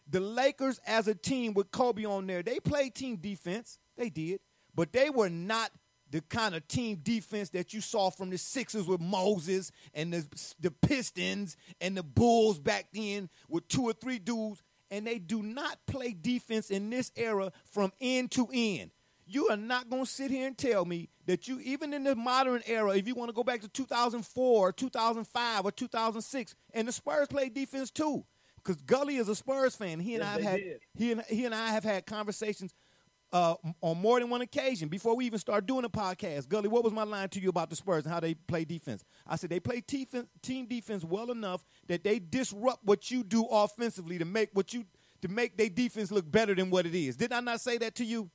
The Lakers as a team with Kobe on there, they played team defense. They did. But they were not the kind of team defense that you saw from the Sixers with Moses and the Pistons and the Bulls back then with 2 or 3 dudes. And they do not play defense in this era from end to end. You are not going to sit here and tell me that you, even in the modern era, if you want to go back to 2004 or 2005 or 2006, and the Spurs played defense too, because Gully is a Spurs fan. He and I have had conversations on more than one occasion before we even started doing the podcast. Gully, what was my line to you about the Spurs and how they play defense? I said they play team defense well enough that they disrupt what you do offensively to make their defense look better than what it is. Did I not say that to you?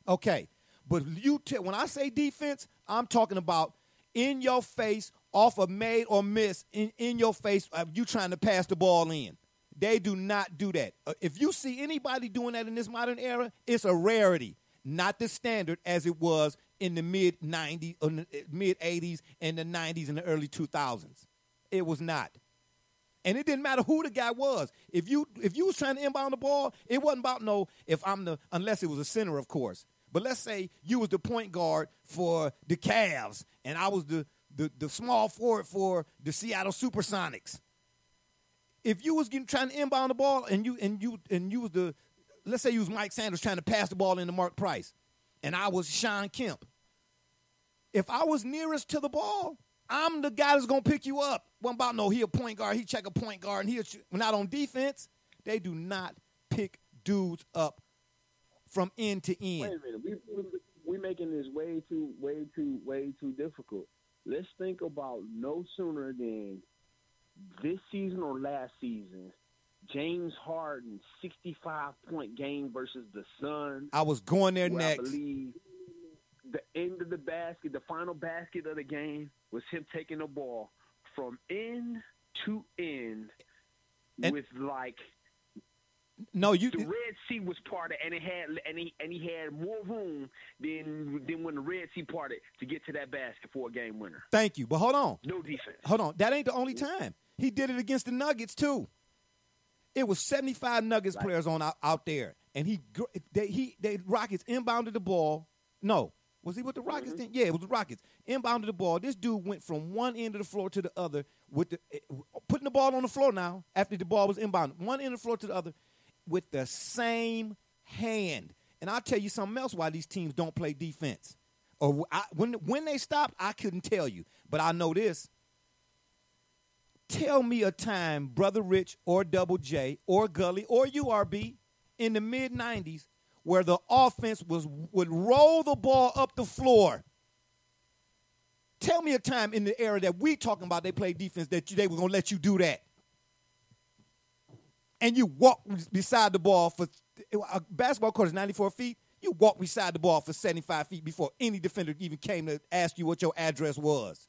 Okay, but when I say defense, I'm talking about in your face, off a made or miss, in your face, you trying to pass the ball in. They do not do that. If you see anybody doing that in this modern era, it's a rarity, not the standard as it was in the mid-90s, mid-80s, and the 90s and the early 2000s. It was not. And it didn't matter who the guy was. If you was trying to inbound the ball, it wasn't about unless it was a center, of course. But let's say you was the point guard for the Cavs, and I was the small forward for the Seattle Supersonics. If you was trying to inbound the ball, and you was let's say you was Mike Sanders trying to pass the ball into Mark Price, and I was Sean Kemp. If I was nearest to the ball, I'm the guy that's gonna pick you up. What about he a point guard? He check a point guard, and we're not on defense. They do not pick dudes up from end to end. Wait a minute, we making this way too difficult. Let's think about no sooner than this season or last season, James Harden 65-point game versus the Suns. I was going there next. I believe the end of the basket, the final basket of the game, was him taking the ball from end to end with the Red Sea was parted, and he had more room than when the Red Sea parted to get to that basket for a game winner. Thank you, but hold on. No defense. Hold on. That ain't the only time. He did it against the Nuggets too. It was 75 Nuggets players out there, and the Rockets inbounded the ball, No. Was he with the Rockets then? Yeah, it was the Rockets. Inbounded the ball. This dude went from one end of the floor to the other with putting the ball on the floor now after the ball was inbounded. One end of the floor to the other with the same hand. And I'll tell you something else why these teams don't play defense. Or when they stopped, I couldn't tell you. But I know this. Tell me a time Brother Rich or Double J or Gully or URB in the mid-'90s where the offense would roll the ball up the floor. Tell me a time in the era that we talking about they played defense that they were going to let you do that. And you walk beside the ball for a basketball court is 94 feet. You walk beside the ball for 75 feet before any defender even came to ask you what your address was.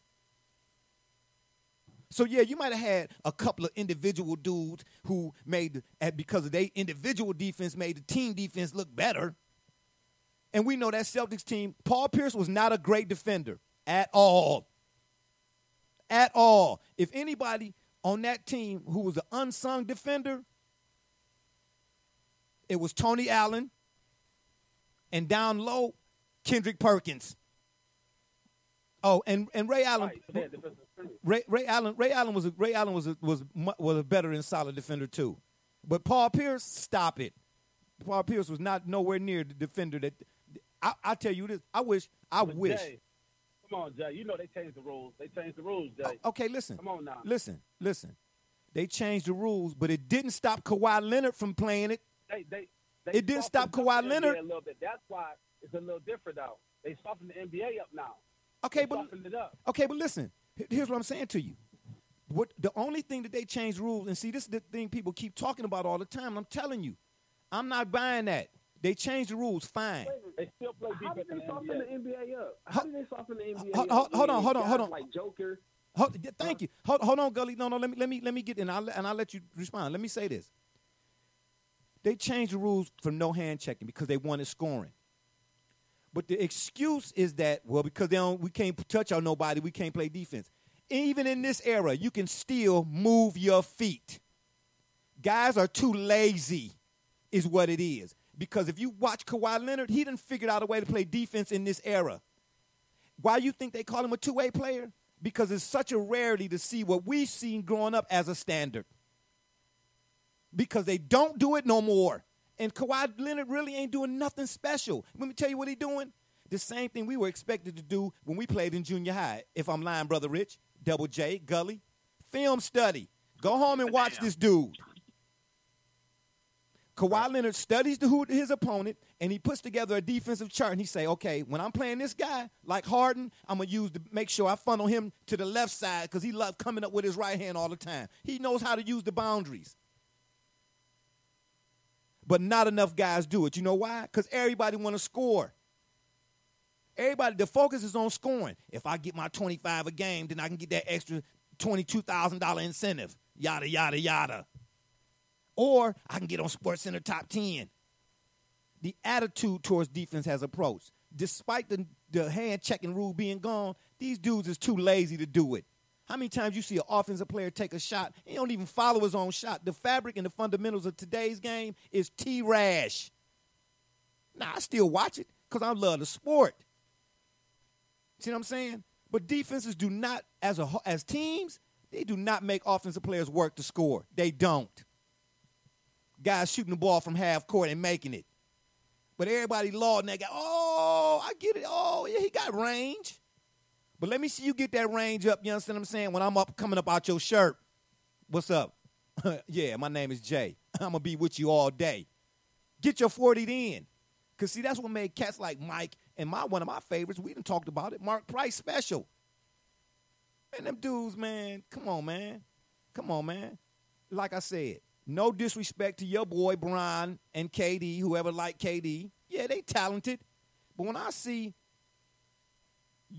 So, yeah, you might have had a couple of individual dudes who because of their individual defense, made the team defense look better. And we know that Celtics team, Paul Pierce was not a great defender at all. At all. If anybody on that team who was an unsung defender, it was Tony Allen, and down low, Kendrick Perkins. Oh, and Ray Allen. Ray Allen was a better and solid defender too. But Paul Pierce, stop it. Paul Pierce was not nowhere near the defender that. I tell you this. I wish. Jay, come on, Jay. You know they changed the rules. Jay. Okay, listen. Come on now. Listen. They changed the rules, but it didn't stop Kawhi Leonard from playing it. It didn't stop Kawhi Leonard. A little bit. That's why it's a little different now. They softened the NBA up now. Okay, but listen. Here's what I'm saying to you. The only thing that they changed rules, and see, this is the thing people keep talking about all the time. I'm telling you, I'm not buying that. They changed the rules, fine. They still play defense. How did they soften the NBA up? How did they soften the NBA up? Hold on. Like Joker. Thank you. Hold on, Gully. No. Let me get in, and I'll let you respond. Let me say this. They changed the rules for no hand checking because they wanted scoring. But the excuse is that, well, because we can't touch on nobody, we can't play defense. Even in this era, you can still move your feet. Guys are too lazy is what it is. Because if you watch Kawhi Leonard, he done figured out a way to play defense in this era. Why you think they call him a two-way player? Because it's such a rarity to see what we've seen growing up as a standard. Because they don't do it no more. And Kawhi Leonard really ain't doing nothing special. Let me tell you what he's doing. The same thing we were expected to do when we played in junior high. If I'm lying, Brother Rich, Double J, Gully. Film study. Go home and watch this dude. Kawhi Leonard studies his opponent, and he puts together a defensive chart, and he say, okay, when I'm playing this guy, like Harden, I'm going to make sure I funnel him to the left side because he loves coming up with his right hand all the time. He knows how to use the boundaries. But not enough guys do it. You know why? Because everybody want to score. The focus is on scoring. If I get my 25 a game, then I can get that extra $22,000 incentive. Yada, yada, yada. Or I can get on SportsCenter top 10. The attitude towards defense has approached. Despite the hand-checking rule being gone, these dudes is too lazy to do it. How many times you see an offensive player take a shot, he don't even follow his own shot? The fabric and the fundamentals of today's game is T-Rash. Now, I still watch it because I love the sport. See what I'm saying? But defenses do not, as teams, they do not make offensive players work to score. They don't. Guys shooting the ball from half court and making it. But everybody lauding that guy. Oh, I get it. Oh, yeah, he got range. But let me see you get that range up, you understand what I'm saying, when I'm coming up out your shirt. What's up? Yeah, my name is Jay. I'm going to be with you all day. Get your 40 then. Because, see, that's what made cats like Mike and one of my favorites, we done talked about it, Mark Price special. Man, them dudes, man, come on, man. Like I said, no disrespect to your boy Bron and KD, whoever liked KD. Yeah, they talented. But when I see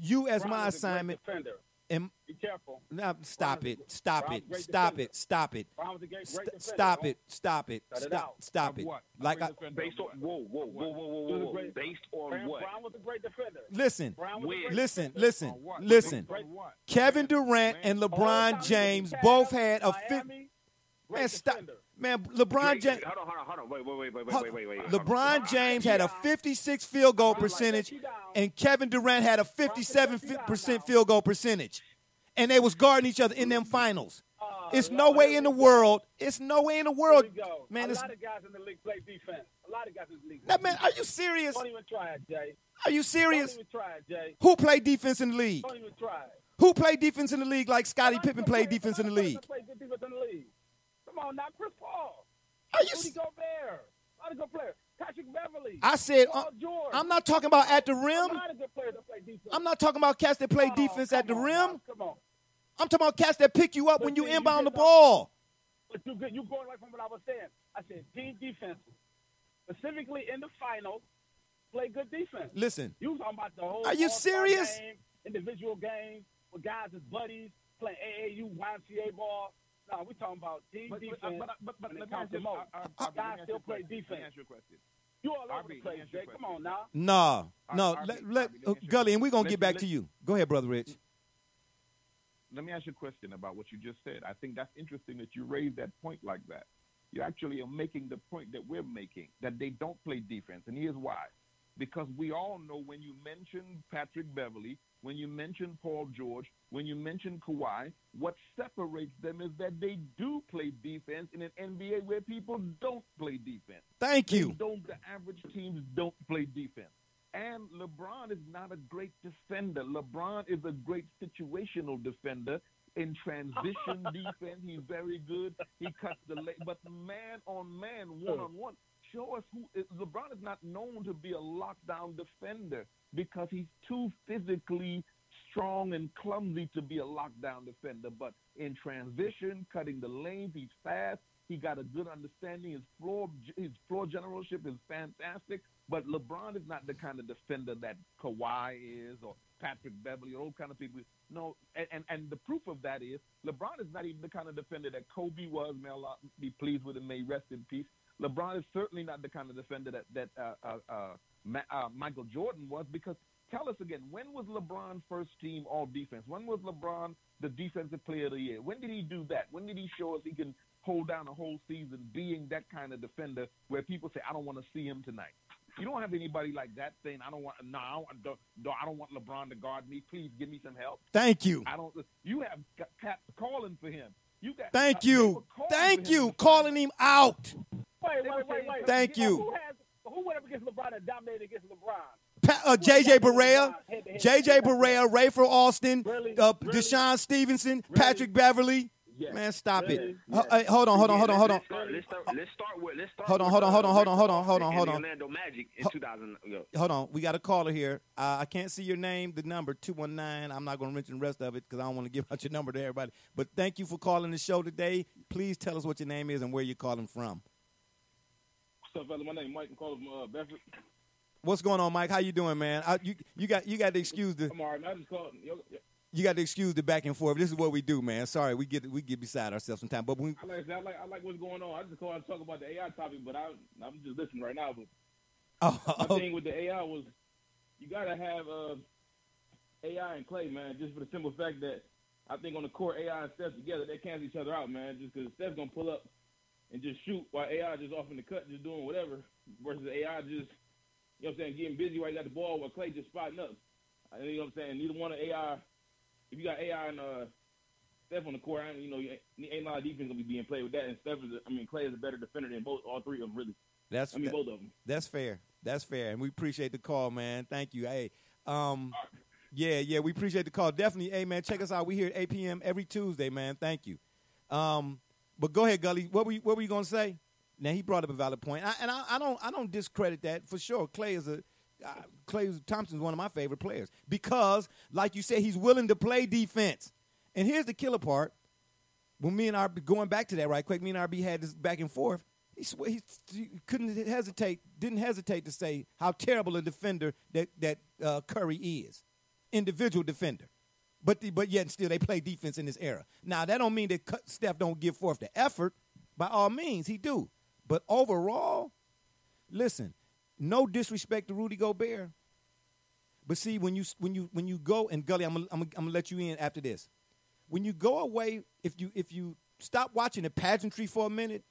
you as Brown my is a great assignment, defender. and Be careful. now stop Brown it, is a stop great it, defender. stop it, stop it, Brown was a great defender. stop Don't- it, stop it, Cut it stop, out. stop it. What? Like I, Based on whoa. He was a great- Based on Brown, what? Brown was a great defender. listen, Brown was a Where? great listen, defender. listen, On what? listen. Great- On what? Kevin Durant and LeBron Cavs, James Cavs, both had a Miami, great man. Stop, defender. Man, LeBron James. Hold on. Wait. LeBron James had a 56 field goal percentage, and Kevin Durant had a 57% field goal percentage, and they was guarding each other in them finals. It's no way in the world. Here we go. Man. A lot of guys in the league play defense. A lot of guys in the league. Now, man, are you serious? Don't even try it, Jay. Are you serious? Don't even try it, Jay. Who played defense in the league? Don't even try it. Who played defense in the league like Scottie Pippen played defense in the league? Play good defense in the league. Come on, not Chris Paul. Are you? Rudy Gobert. A lot of good players. Patrick Beverly. I said, Paul George. I'm not talking about at the A rim. lot of good players that play defense. I'm not talking about cats that play defense at the come on, rim. now, come on. I'm talking about cats that pick you up when you see, you inbound the get ball. But you going right from what I was saying. I said team defense. Specifically in the finals, play good defense. Listen, You talking about the whole Are you all-star serious? game, individual games with guys as buddies, playing AAU, YMCA ball. No, we're talking about team defense. But when it let me comes ask to you, most. Guys still play defense. Let me ask you a question. You all over RB, the place, let me ask you a Jay. Come on now. no. RB, Let let me ask you Gully, and we're gonna Let's- get back let's- to you. Go ahead, brother Rich. Let me ask you a question about what you just said. I think that's interesting that you raised that point like that. You actually are making the point that we're making, that they don't play defense. And here's why. Because we all know when you mention Patrick Beverly, when you mention Paul George, when you mention Kawhi, what separates them is that they do play defense in an NBA where people don't play defense. Thank you. The average teams don't play defense. And LeBron is not a great defender. LeBron is a great situational defender. In transition defense, he's very good. He cuts the leg. But man on man, one on one, show us who LeBron is not known to be a lockdown defender because he's too physically strong and clumsy to be a lockdown defender. But in transition, cutting the lanes, he's fast. He got a good understanding. His floor generalship is fantastic. But LeBron is not the kind of defender that Kawhi is or Patrick Beverly or those kind of people. No, and the proof of that is LeBron is not even the kind of defender that Kobe was. May Allah be pleased with him. May he rest in peace. LeBron is certainly not the kind of defender that Michael Jordan was. Because tell us again, when was LeBron first team all defense? When was LeBron the defensive player of the year? When did he do that? When did he show us he can hold down a whole season being that kind of defender where people say, I don't want to see him tonight? You don't have anybody like that saying, I don't want LeBron to guard me. Please give me some help. Thank you. You have cats calling for him. Thank you. Calling him out. Wait. Thank you. Who went up against LeBron and dominated against LeBron? J.J. Barea, Rayford Austin, Really? Deshaun Stevenson, Patrick Beverly. Yes. Man, stop Really? it. Hey, hold on. Let's start with Hold on. Orlando Magic in 2000. Hold on. We got a caller here. I can't see your name, the number, 219. I'm not going to mention the rest of it because I don't want to give out your number to everybody. But thank you for calling the show today. Please tell us what your name is and where you're calling from. What's up, fella? My name is Mike. I'm calling from Bedford. What's going on, Mike? How you doing, man? You got to excuse the I'm all right. I just called. you got to excuse the back and forth. This is what we do, man. Sorry, we get beside ourselves sometimes. But when I like what's going on. I just called to talk about the AI topic, but I'm just listening right now. But my thing with the AI was you got to have AI and Clay, man, just for the simple fact that I think on the court, AI and Steph together, they cancel each other out, man, just because Steph's going to pull up and just shoot while AI just off in the cut, just doing whatever, versus AI just, you know what I'm saying, getting busy while you got the ball while Clay just spotting up. You know what I'm saying? Neither one of AI, if you got AI and Steph on the court, ain't a lot of defense going to be being played with that. And Clay is a better defender than all three of them, really. both of them. That's fair. And we appreciate the call, man. Thank you. Hey, yeah, we appreciate the call. Definitely, hey, man, check us out. We here at 8 p.m. every Tuesday, man. Thank you. But go ahead, Gully. What were you gonna say? Now he brought up a valid point, I don't discredit that for sure. Clay Thompson's one of my favorite players because, like you said, he's willing to play defense. And here's the killer part: when me and RB going back to that right quick, me and RB had this back and forth. He didn't hesitate to say how terrible a defender that Curry is, individual defender. But yet still they play defense in this era. Now, that don't mean that Steph don't give forth the effort. By all means, he do. But overall, listen, no disrespect to Rudy Gobert. But see, when you go, and Gully, I'm gonna let you in after this. When you go away, if you stop watching the pageantry for a minute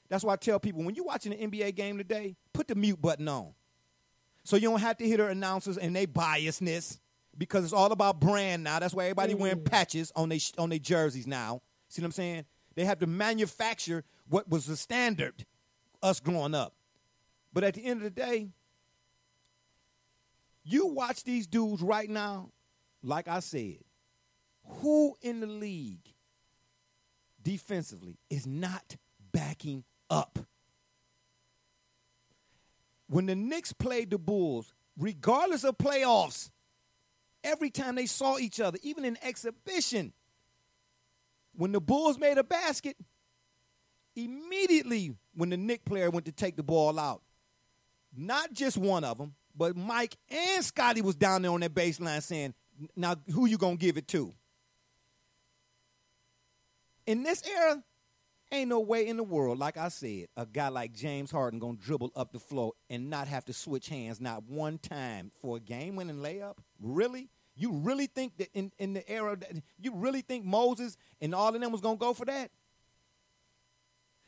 That's why I tell people, when you're watching an NBA game today, put the mute button on. So you don't have to hear the announcers and their biasness, because it's all about brand now. That's why everybody wearing patches on their jerseys now. See what I'm saying? They have to manufacture what was the standard us growing up. But at the end of the day, you watch these dudes right now, like I said, who in the league defensively is not backing up? When the Knicks played the Bulls, regardless of playoffs, every time they saw each other, even in exhibition, when the Bulls made a basket, immediately when the Knicks player went to take the ball out, not just one of them, but Mike and Scotty was down there on that baseline saying, now who you going to give it to? In this era, ain't no way in the world, like I said, a guy like James Harden going to dribble up the floor and not have to switch hands not one time for a game-winning layup? Really? You really think that in the era, you really think Moses and all of them was going to go for that?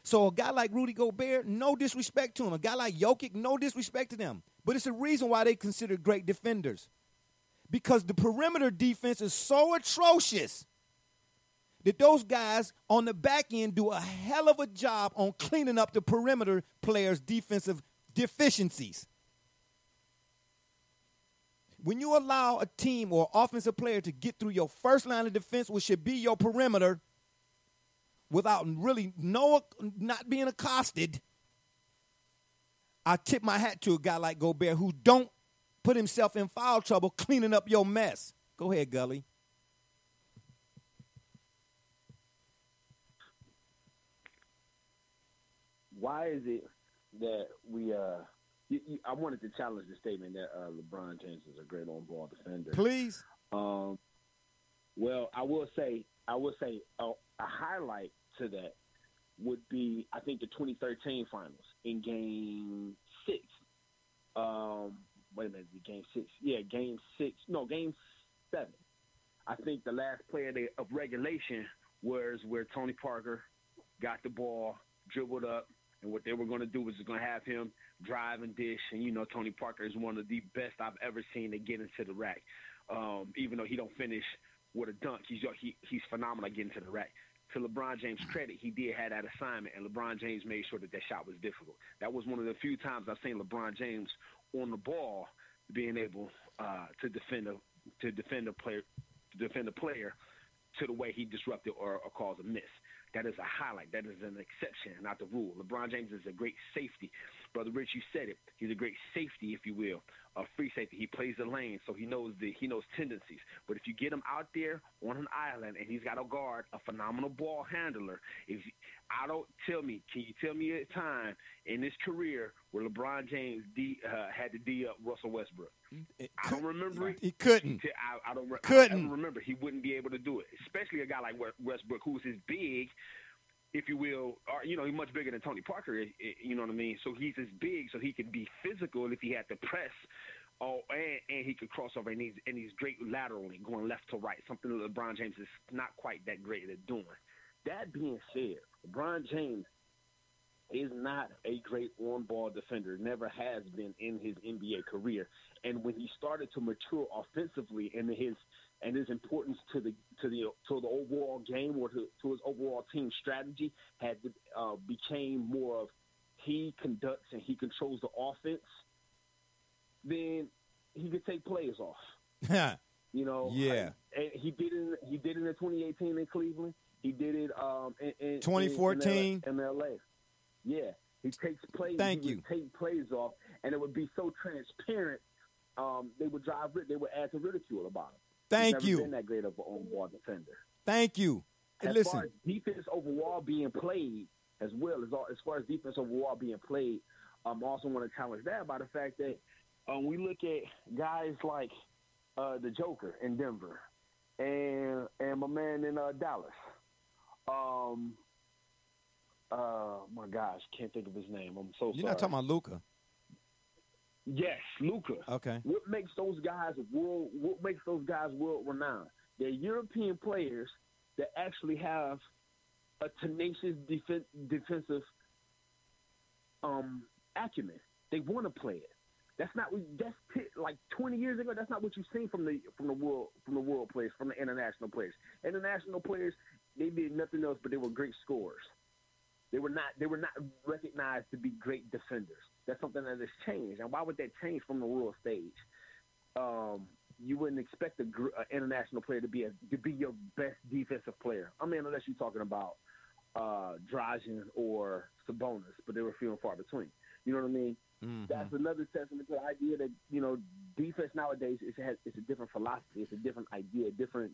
So a guy like Rudy Gobert, no disrespect to him. A guy like Jokic, no disrespect to them. But it's a reason why they considered great defenders. Because the perimeter defense is so atrocious that those guys on the back end do a hell of a job on cleaning up the perimeter players' defensive deficiencies. When you allow a team or offensive player to get through your first line of defense, which should be your perimeter, without really not being accosted, I tip my hat to a guy like Gobert who don't put himself in foul trouble cleaning up your mess. Go ahead, Gully. Why is it that we I wanted to challenge the statement that LeBron James is a great on-ball defender. Please. Well, I will say a highlight to that would be, I think, the 2013 finals in Game 6. Wait a minute, Game 6? Yeah, Game 6. No, Game 7. I think the last play of regulation was where Tony Parker got the ball, dribbled up, and what they were going to do was going to have him drive and dish. And, you know, Tony Parker is one of the best I've ever seen to get into the rack. Even though he don't finish with a dunk, he's phenomenal at getting to the rack. To LeBron James' credit, he did have that assignment, and LeBron James made sure that shot was difficult. That was one of the few times I've seen LeBron James on the ball being able to defend a player to the way he disrupted or caused a miss. That is a highlight. That is an exception, not the rule. LeBron James is a great safety. Brother Rich, you said it. He's a great safety, if you will, a free safety. He plays the lane, so he knows tendencies. But if you get him out there on an island and he's got to guard a phenomenal ball handler, can you tell me a time in his career where LeBron James had to D up Russell Westbrook? I don't remember it. He couldn't. I don't remember. He wouldn't be able to do it, especially a guy like Westbrook, who's as big, if you will, or, you know, he's much bigger than Tony Parker, you know what I mean? So he's as big, so he could be physical if he had to press, and he could cross over, and he's great laterally, going left to right, something that LeBron James is not quite that great at doing. That being said, LeBron James is not a great on-ball defender, never has been in his NBA career. And when he started to mature offensively and his importance to the overall game or to his overall team strategy became more of he conducts and he controls the offense, then he could take plays off. You know, yeah. And he did it in 2018 in Cleveland. He did it in 2014 in LA. Yeah, he takes plays. He would take plays off, and it would be so transparent. They would add to ridicule about him. Thank He's you. never been that great of an on-ball defender. Thank you. As Listen, far as defense overall being played, as far as defense overall being played, I also want to challenge that by the fact that we look at guys like the Joker in Denver and my man in Dallas. My gosh, can't think of his name. I'm so sorry. You're not talking about Luka. Yes, Luka. Okay. What makes those guys world renowned? They're European players that actually have a tenacious defensive acumen. They want to play it. Like 20 years ago. That's not what you've seen from the world players, from the international players. International players, they did nothing else, but they were great scorers. They were not recognized to be great defenders. That's something that has changed. And why would that change from the world stage? You wouldn't expect an international player to be your best defensive player. I mean, unless you're talking about Dragic or Sabonis, but they were few and far between. You know what I mean? Mm-hmm. That's another testament to the idea that, defense nowadays it's a different philosophy, it's a different idea, different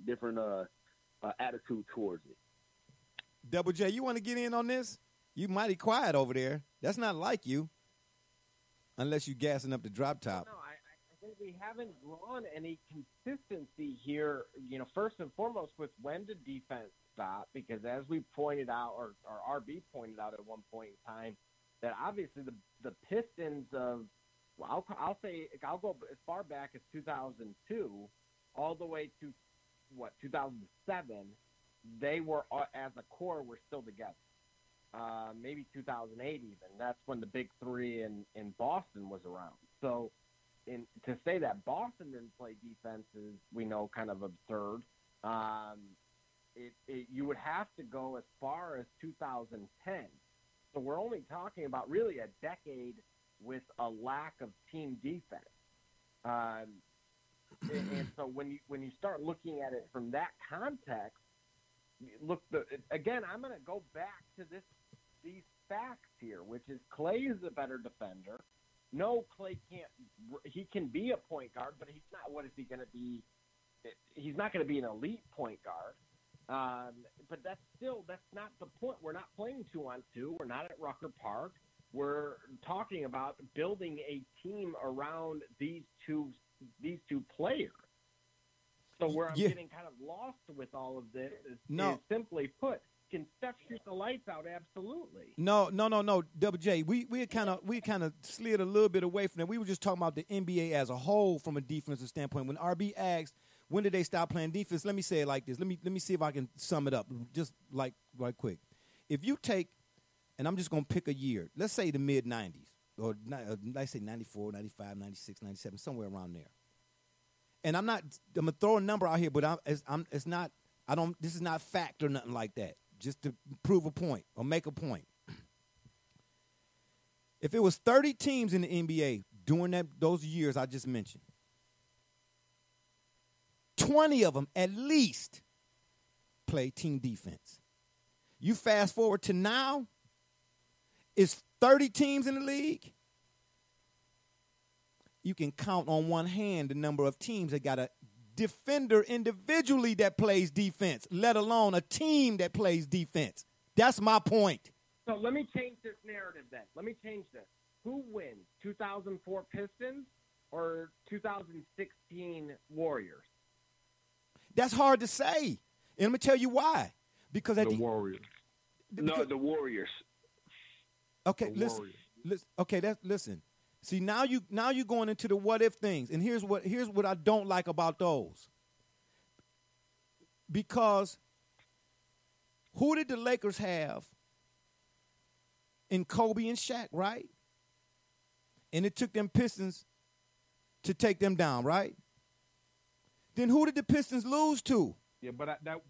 attitude towards it. Double J, you want to get in on this? You mighty quiet over there. That's not like you, unless you gassing up the drop top. No, I think we haven't drawn any consistency here. First and foremost, with when did defense stop? Because as we pointed out, or RB pointed out at one point in time, that obviously the Pistons of, well, I'll go as far back as 2002, all the way to 2007. They were, as a core, were still together. Maybe 2008 even. That's when the Big Three in Boston was around. So to say that Boston didn't play defense is, we know, kind of absurd. You would have to go as far as 2010. So we're only talking about really a decade with a lack of team defense. And so when you start looking at it from that context, again, I'm going to go back to these facts here, which is Clay is a better defender. No, Clay can't. He can be a point guard, but he's not. What is he going to be? He's not going to be an elite point guard. But that's not the point. We're not playing 2-on-2. We're not at Rucker Park. We're talking about building a team around these two players. So where I'm getting kind of lost with all of this is simply put, can Steph shoot the lights out? Absolutely. No. Double J, we kind of slid a little bit away from that. We were just talking about the NBA as a whole from a defensive standpoint. When RB asked, when did they stop playing defense? Let me say it like this. Let me see if I can sum it up just like right quick. If you take, and I'm just going to pick a year, let's say the mid-90s, or let's say 94, 95, 96, 97, somewhere around there. And I'm going to throw a number out here, but this is not fact or nothing like that, just to prove a point or make a point. If it was 30 teams in the NBA during those years I just mentioned, 20 of them at least play team defense. You fast forward to now, it's 30 teams in the league. You can count on one hand the number of teams that got a defender individually that plays defense, let alone a team that plays defense. That's my point. So let me change this narrative then. Let me change this. Who wins, 2004 Pistons or 2016 Warriors? That's hard to say. And let me tell you why. Because the Warriors. The Warriors. Okay, listen. Listen. See, now you're going into the what if things. And here's what I don't like about those. Because who did the Lakers have in Kobe and Shaq, right? And it took them Pistons to take them down, right? Then who did the Pistons lose to? Yeah, but that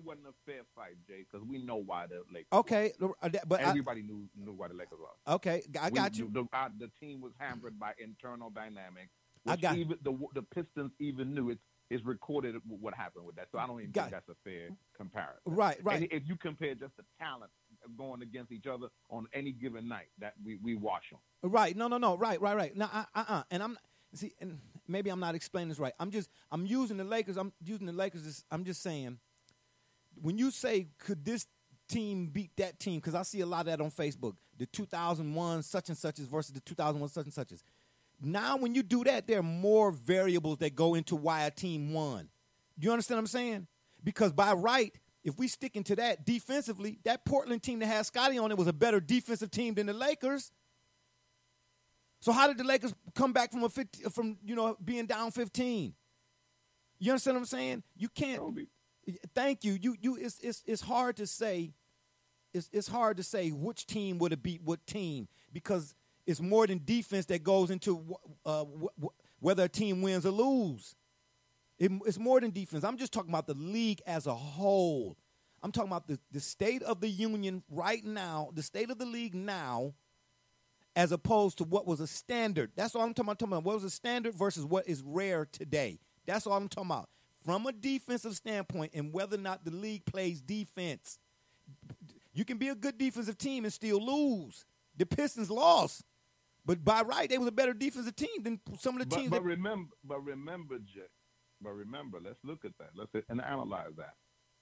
wasn't a fair fight, Jay, because we know why the Lakers. Okay, but everybody knew why the Lakers lost. Okay, I got you. The team was hampered by internal dynamics. I got even the Pistons even knew it. Is recorded what happened with that, so I don't even think that's a fair comparison. Right. And if you compare just the talent going against each other on any given night, that we watch them. Right. No. Right. Now, and and maybe I'm not explaining this right. I'm using the Lakers. I'm just saying, when you say could this team beat that team, because I see a lot of that on Facebook, the 2001 such and such versus the 2001 such and suches. Now, when you do that, there are more variables that go into why a team won. Do you understand what I'm saying? Because by right, if we stick into that defensively, that Portland team that had Scottie on it was a better defensive team than the Lakers. So how did the Lakers come back from being down 15? You understand what I'm saying? You can't. Thank you. It's hard to say. It's hard to say which team would have beat what team. because it's more than defense that goes into whether a team wins or loses. It's more than defense. I'm just talking about the league as a whole. I'm talking about the state of the union right now, the state of the league now, as opposed to what was a standard. That's all I'm talking about. What was a standard versus what is rare today. That's all I'm talking about. From a defensive standpoint and whether or not the league plays defense. You can be a good defensive team and still lose. The Pistons lost. But by right, they was a better defensive team than some of the teams. But remember, Jay. But remember, let's look at that. Let's analyze that.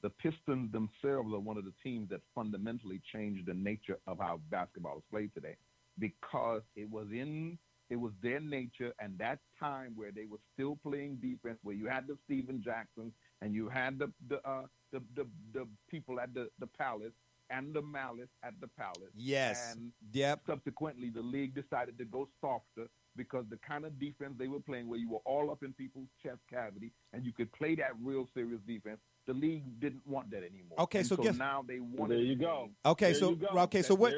The Pistons themselves are one of the teams that fundamentally changed the nature of how basketball is played today, because it was their nature and that time where they were still playing defense, where you had the Steven Jacksons and you had the people at the Palace and the Malice at the Palace. Yes. And yep. Subsequently, the league decided to go softer because the kind of defense they were playing, where you were all up in people's chest cavity and you could play that real serious defense, the league didn't want that anymore. Okay, and so guess now they want. There you go. Okay, there so you go. okay, so what?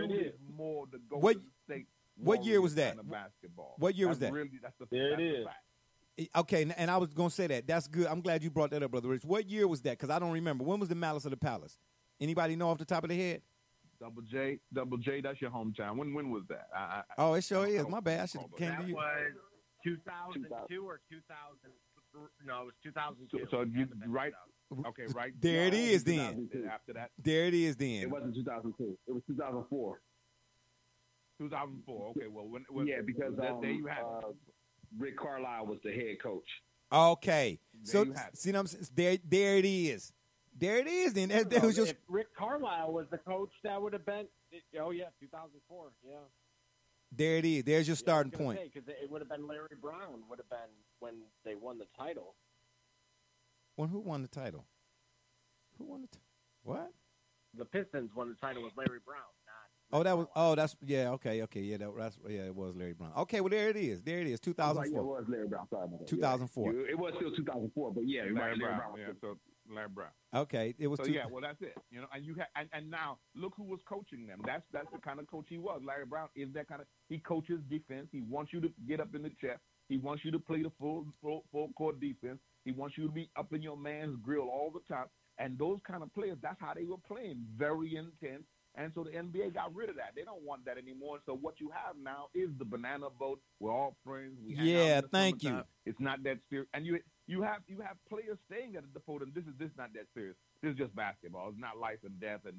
More the What? State What year was that? Basketball. What year was that? Really, that's the, there that's it is. The fact. Okay, and I was going to say that. That's good. I'm glad you brought that up, Brother Rich. What year was that? Because I don't remember. When was the Malice of the Palace? Anybody know off the top of their head? Double J, that's your hometown. When was that? Oh, it sure is. My bad. I should have came to you. That was 2002 or 2000. No, it was 2002. So you right? Okay, right. There it is then. After that, there it is then. It wasn't 2002. It was 2004. 2004. Okay, well, when because there you have it. Rick Carlisle was the head coach. Okay, there so see what I'm saying? There it is. There it is. Then that was just if Rick Carlisle was the coach, that would have been. 2004. Yeah. There it is. There's your starting point. Because it would have been Larry Brown. Would have been when they won the title. When who won the title? Who won the what? The Pistons won the title with Larry Brown. Okay, yeah, it was Larry Brown. Okay, well there it is. 2004. It was Larry Brown. Sorry about that. 2004. It was still 2004, but yeah, Larry Brown. Brown. Yeah, so Larry Brown. Okay, it was. So well that's it. And you and now look who was coaching them. That's the kind of coach he was. Larry Brown is that kind of. He coaches defense. He wants you to get up in the chest. He wants you to play the full court defense. He wants you to be up in your man's grill all the time. And those kind of players, that's how they were playing, very intense. And so the NBA got rid of that. They don't want that anymore. So what you have now is the banana boat. We're all friends. We hang out in the thank summertime. you. It's not that serious. And you have players saying at the podium, this is not that serious. This is just basketball. It's not life and death. And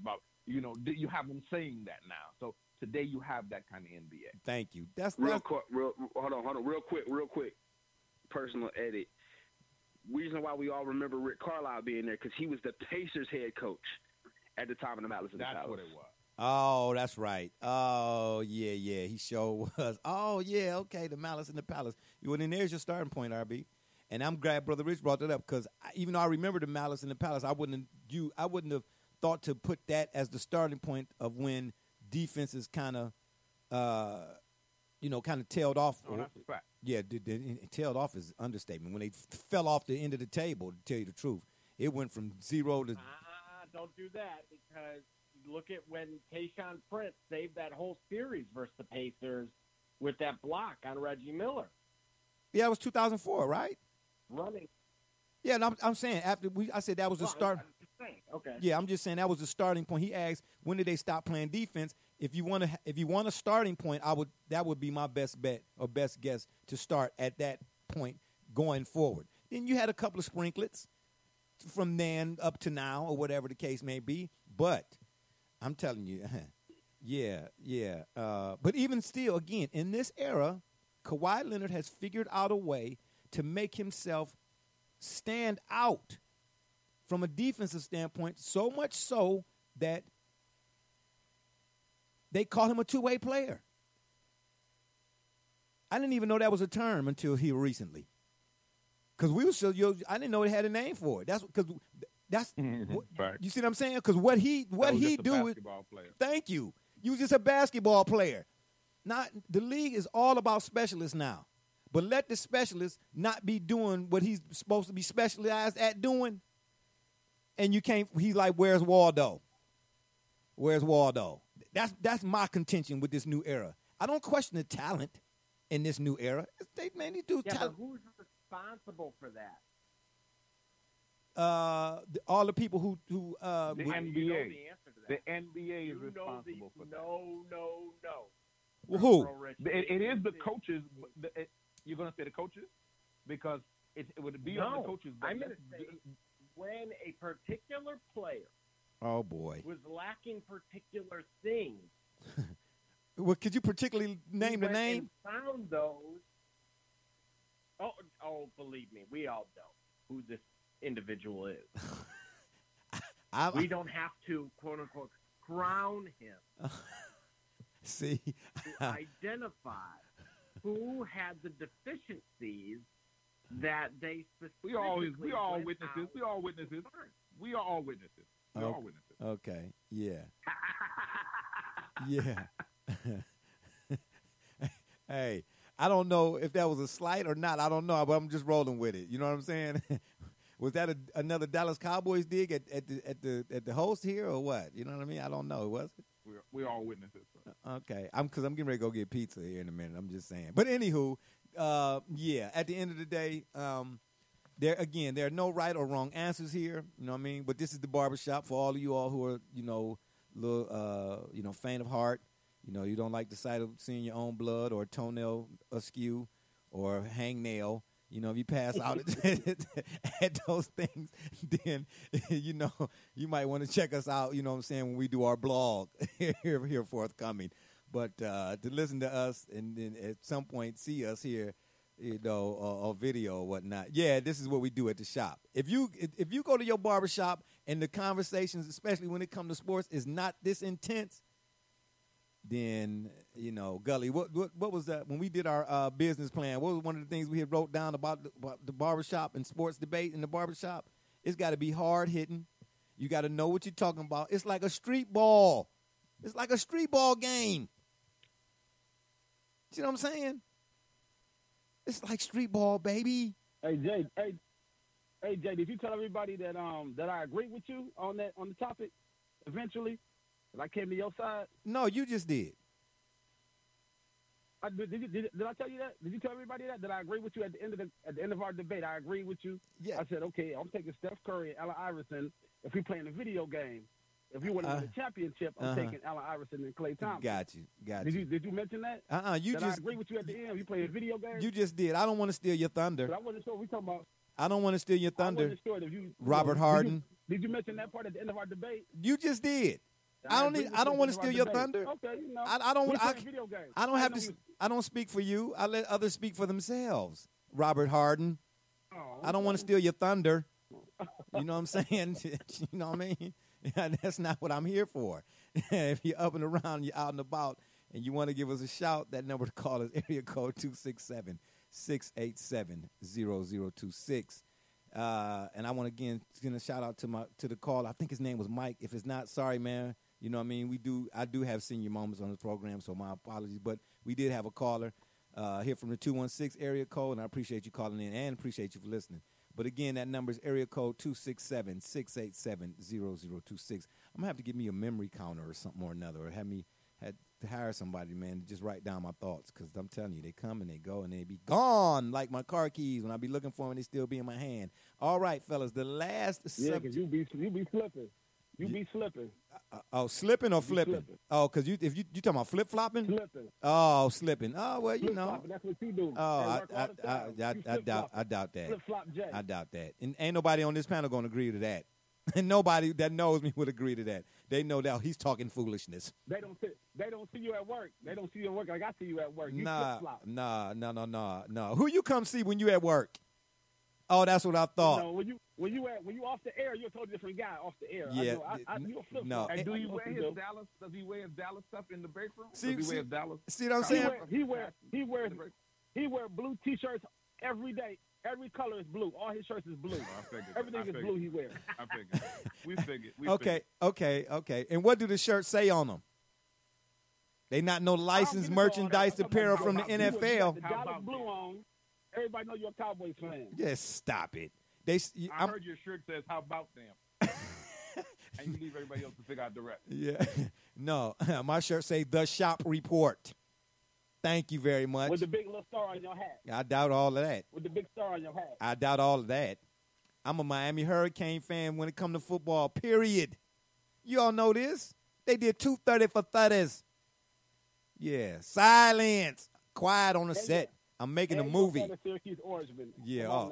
you have them saying that now. So today you have that kind of NBA. Thank you. Hold on, real quick. Personal edit. Reason why we all remember Rick Carlisle being there because he was the Pacers head coach at the time of the Malice of the Palace. That's what it was. Oh, that's right. Oh, yeah, he sure was. Oh, yeah, okay, the Malice in the Palace. Well, then there's your starting point, RB. And I'm glad Brother Rich brought that up because even though I remember the Malice in the Palace, I wouldn't have thought to put that as the starting point of when defenses kind of, tailed off. Oh, that's a fact. Yeah, tailed off is an understatement. When they fell off the end of the table, to tell you the truth, it went from 0 to. Don't do that because look at when Tayshaun Prince saved that whole series versus the Pacers with that block on Reggie Miller. Yeah, it was 2004, right? Running. Yeah, and I'm saying I said that was the start. Okay. Yeah, I'm just saying that was the starting point. He asked, when did they stop playing defense? If you want a starting point, that would be my best bet or best guess to start at that point going forward. Then you had a couple of sprinklets from then up to now or whatever the case may be. But I'm telling you, yeah. But even still, again, in this era, Kawhi Leonard has figured out a way to make himself stand out from a defensive standpoint, so much so that they call him a two-way player. I didn't even know that was a term until here recently. Because I didn't know it had a name for it. That's you see what I'm saying? Because what he do is thank you. You was just a basketball player. The league is all about specialists now. But let the specialist not be doing what he's supposed to be specialized at doing. And you can't. He's like, where's Waldo? Where's Waldo? That's my contention with this new era. I don't question the talent in this new era. They do Yeah, talent. but who's responsible for that? All the people who The You know NBA. the answer to The that. NBA is You know responsible for that. No. well, who? Pro Rich. It is the coaches. You're going to say the coaches because it would be on the coaches. But I'm going to say when a particular player Oh boy. was lacking particular things, Well, could you particularly name the went name? and found those. Oh, believe me, we all know who this individual is. We don't have to, quote unquote, crown him See, to identify who had the deficiencies that they specifically. we all went witnesses. out We all witnesses. to find. We are all witnesses. We are Okay. all witnesses. okay, yeah, yeah. Hey, I don't know if that was a slight or not. I don't know, but I'm just rolling with it. You know what I'm saying? Was that another Dallas Cowboys dig at the host here or what? You know what I mean? I don't know. Was it? We're all witnesses. Okay, because I'm getting ready to go get pizza here in a minute. I'm just saying. But anywho, yeah. At the end of the day, there are no right or wrong answers here. You know what I mean? But this is the barbershop for all of you all who are little faint of heart. You know, you don't like the sight of seeing your own blood or toenail askew or hangnail. You know, if you pass out at those things, then, you know, you might want to check us out, you know what I'm saying, when we do our blog here forthcoming. But to listen to us and then at some point see us here, you know, or video or whatnot, yeah, this is what we do at the shop. If you go to your barbershop and the conversations, especially when it comes to sports, is not this intense, then, you know, Gully, what was that when we did our business plan? What was one of the things we had wrote down about the barbershop and sports debate in the barbershop? It's got to be hard hitting. You got to know what you're talking about. It's like a street ball. It's like a street ball game. You know what I'm saying? It's like street ball, baby. Hey Jay, did you tell everybody that that I agree with you on the topic eventually? That I came to your side? No, you just did. Did I tell you that? Did you tell everybody that I agree with you at the end of our debate? I agree with you. Yeah. I said, okay, I'm taking Steph Curry and Allen Iverson if we playing a video game. If you want to win the championship, I'm taking Allen Iverson and Klay Thompson. Got you. Did you mention that? You that just. I agree with you at the end. If you play a video game. You just did. I don't want to steal your thunder. But I wasn't sure. We talking about. I don't want to steal your thunder. I wasn't sure if you. Robert Harden. Did you mention that part at the end of our debate? You just did. I don't want to steal your thunder. Okay, you know. I don't. Video games. I don't have to. I don't speak for you. I let others speak for themselves. Robert Harden. Oh, I don't want to steal your thunder. You know what I'm saying? You know what I mean? That's not what I'm here for. If you're up and around, you're out and about, and you want to give us a shout, that number to call is area code 267-687-0026. And I want to again send a shout out to the caller. I think his name was Mike. If it's not, sorry, man. You know what I mean? I do have senior moments on the program, so my apologies. But we did have a caller here from the 216 area code, and I appreciate you calling in and appreciate you for listening. But again, that number is area code 267-687-0026. I'm gonna have to give me a memory counter or something or another, or have to hire somebody, man, to just write down my thoughts. Because I'm telling you, they come and they go and they be gone like my car keys. When I be looking for them, they still be in my hand. All right, fellas, the last subject. Yeah, because you be slipping. You be slipping. Slipping or flipping? Slipping. Oh, because you talking about flip flopping? Slipping. Oh, slipping. Oh, well, you know. Flip-flopping, that's what you do. Oh, I doubt that. Flip-flop Jay. I doubt that. And ain't nobody on this panel going to agree to that. And nobody that knows me would agree to that. They know that he's talking foolishness. They don't see you at work. They don't see you at work like I see you at work. You flip-flop. Nah. Who you come see when you at work? Oh, that's what I thought. You know, when you off the air, you're a totally different guy off the air. Yeah. You a flip-flop. No. And do he wear his Dallas? Does he wear his Dallas stuff in the break room? See what I'm saying? saying? He wears blue T-shirts every day. Every color is blue. All his shirts is blue. Everything is blue he wears. I figured. We figured. Okay. And what do the shirts say on them? They not no licensed merchandise apparel from the NFL. The Dallas blue on. Everybody know you're a Cowboys fan. Just stop it. I heard your shirt says, "How about them?" And you leave everybody else to figure out the rest. Yeah. No, my shirt say "The Shop Report." Thank you very much. With the big little star on your hat. I doubt all of that. With the big star on your hat. I doubt all of that. I'm a Miami Hurricane fan when it comes to football, period. You all know this. They did 230 for 30s. Yeah, silence. Quiet on the set. I'm making a movie. Syracuse Orangeman. Yeah.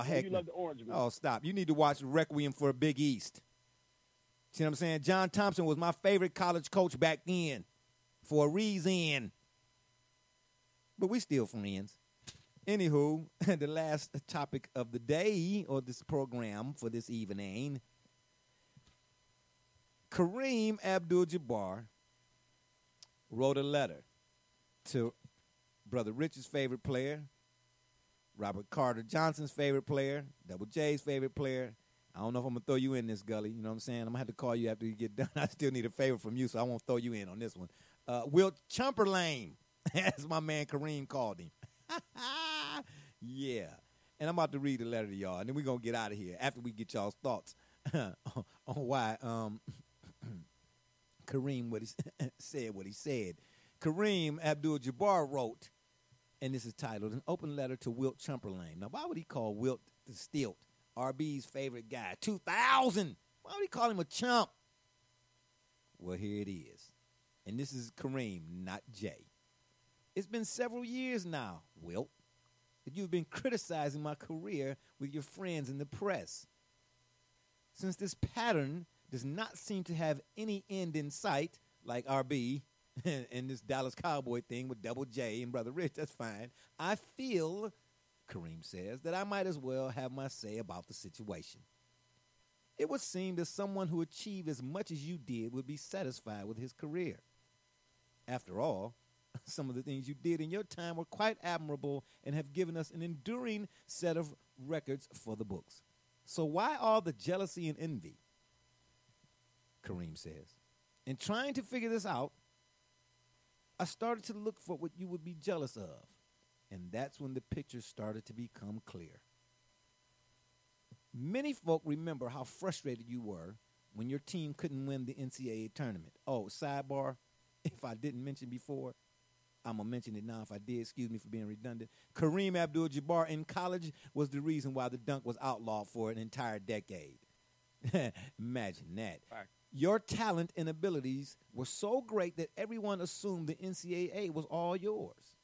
Heck. You love the Orangeman. Oh, stop. You need to watch Requiem for a Big East. See what I'm saying? John Thompson was my favorite college coach back then for a reason. But we still friends. Anywho, the last topic of the day or this program for this evening, Kareem Abdul-Jabbar wrote a letter to Brother Rich's favorite player, Robert Carter Johnson's favorite player, Double J's favorite player. I don't know if I'm going to throw you in this, Gully. You know what I'm saying? I'm going to have to call you after you get done. I still need a favor from you, so I won't throw you in on this one. Wilt Chamberlain, as my man Kareem called him. Yeah. And I'm about to read the letter to y'all, and then we're going to get out of here after we get y'all's thoughts on why Kareem said what he said. Kareem Abdul-Jabbar wrote, and this is titled, An Open Letter to Wilt Chamberlain. Now, why would he call Wilt the Stilt, RB's favorite guy? 2000. Why would he call him a chump? Well, here it is. And this is Kareem, not Jay. It's been several years now, Wilt, that you've been criticizing my career with your friends in the press. Since this pattern does not seem to have any end in sight, like RB and this Dallas Cowboy thing with Double J and Brother Rich, that's fine. I feel, Kareem says, that I might as well have my say about the situation. It would seem that someone who achieved as much as you did would be satisfied with his career. After all, some of the things you did in your time were quite admirable and have given us an enduring set of records for the books. So why all the jealousy and envy? Kareem says. In trying to figure this out, I started to look for what you would be jealous of. And that's when the picture started to become clear. Many folk remember how frustrated you were when your team couldn't win the NCAA tournament. Oh, sidebar, if I didn't mention before, I'm going to mention it now if I did. Excuse me for being redundant. Kareem Abdul-Jabbar in college was the reason why the dunk was outlawed for an entire decade. Imagine that. Right. Your talent and abilities were so great that everyone assumed the NCAA was all yours.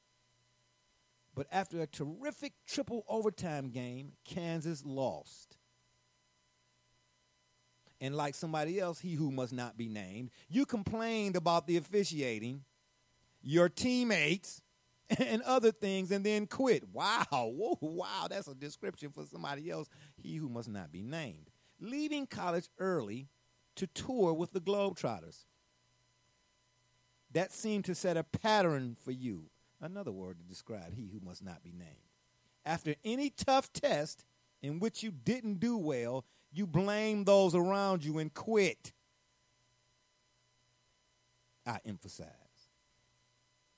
But after a terrific triple overtime game, Kansas lost. And like somebody else, he who must not be named, you complained about the officiating, your teammates, and other things, and then quit. Wow, whoa, wow, that's a description for somebody else, he who must not be named. Leaving college early to tour with the Globetrotters. That seemed to set a pattern for you. Another word to describe he who must not be named. After any tough test in which you didn't do well, you blamed those around you and quit. I emphasize.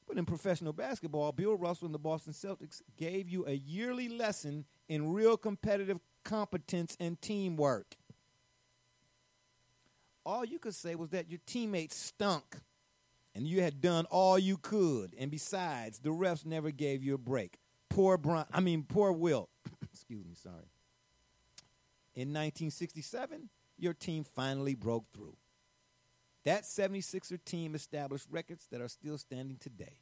But in professional basketball, Bill Russell and the Boston Celtics gave you a yearly lesson in real competitive competence and teamwork. All you could say was that your teammates stunk and you had done all you could. And besides, the refs never gave you a break. Poor Wilt. Excuse me, sorry. In 1967, your team finally broke through. That 76er team established records that are still standing today.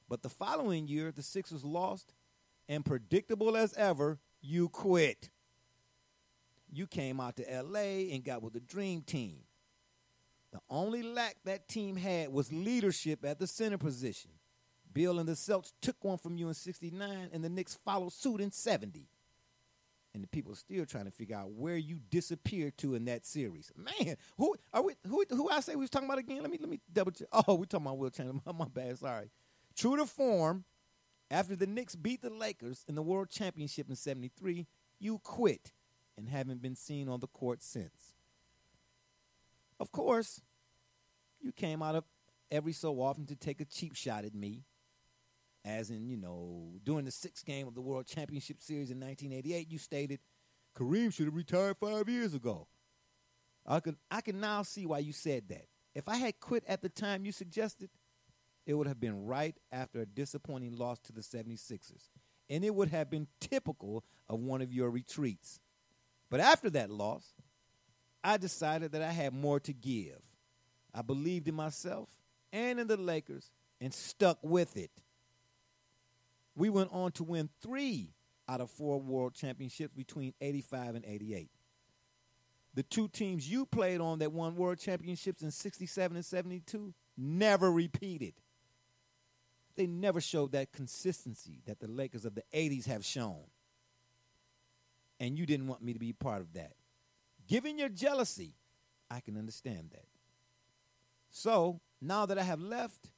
But the following year, the Sixers lost, and predictable as ever, you quit. You came out to L.A. and got with the Dream Team. The only lack that team had was leadership at the center position. Bill and the Celtics took one from you in 69, and the Knicks followed suit in 70. And the people are still trying to figure out where you disappeared to in that series. Man, who I say we was talking about again? Let me double check. Oh, we're talking about Wilt Chamberlain. My bad, sorry. True to form, after the Knicks beat the Lakers in the World Championship in 73, you quit and haven't been seen on the court since. Of course, you came out of every so often to take a cheap shot at me. As in, during the sixth game of the World Championship Series in 1988, you stated, Kareem should have retired 5 years ago. I can now see why you said that. If I had quit at the time you suggested, it would have been right after a disappointing loss to the 76ers, and it would have been typical of one of your retreats. But after that loss, I decided that I had more to give. I believed in myself and in the Lakers and stuck with it. We went on to win 3 out of 4 world championships between 85 and 88. The 2 teams you played on that won world championships in 67 and 72 never repeated. They never showed that consistency that the Lakers of the 80s have shown. And you didn't want me to be part of that. Given your jealousy, I can understand that. So, now that I have left,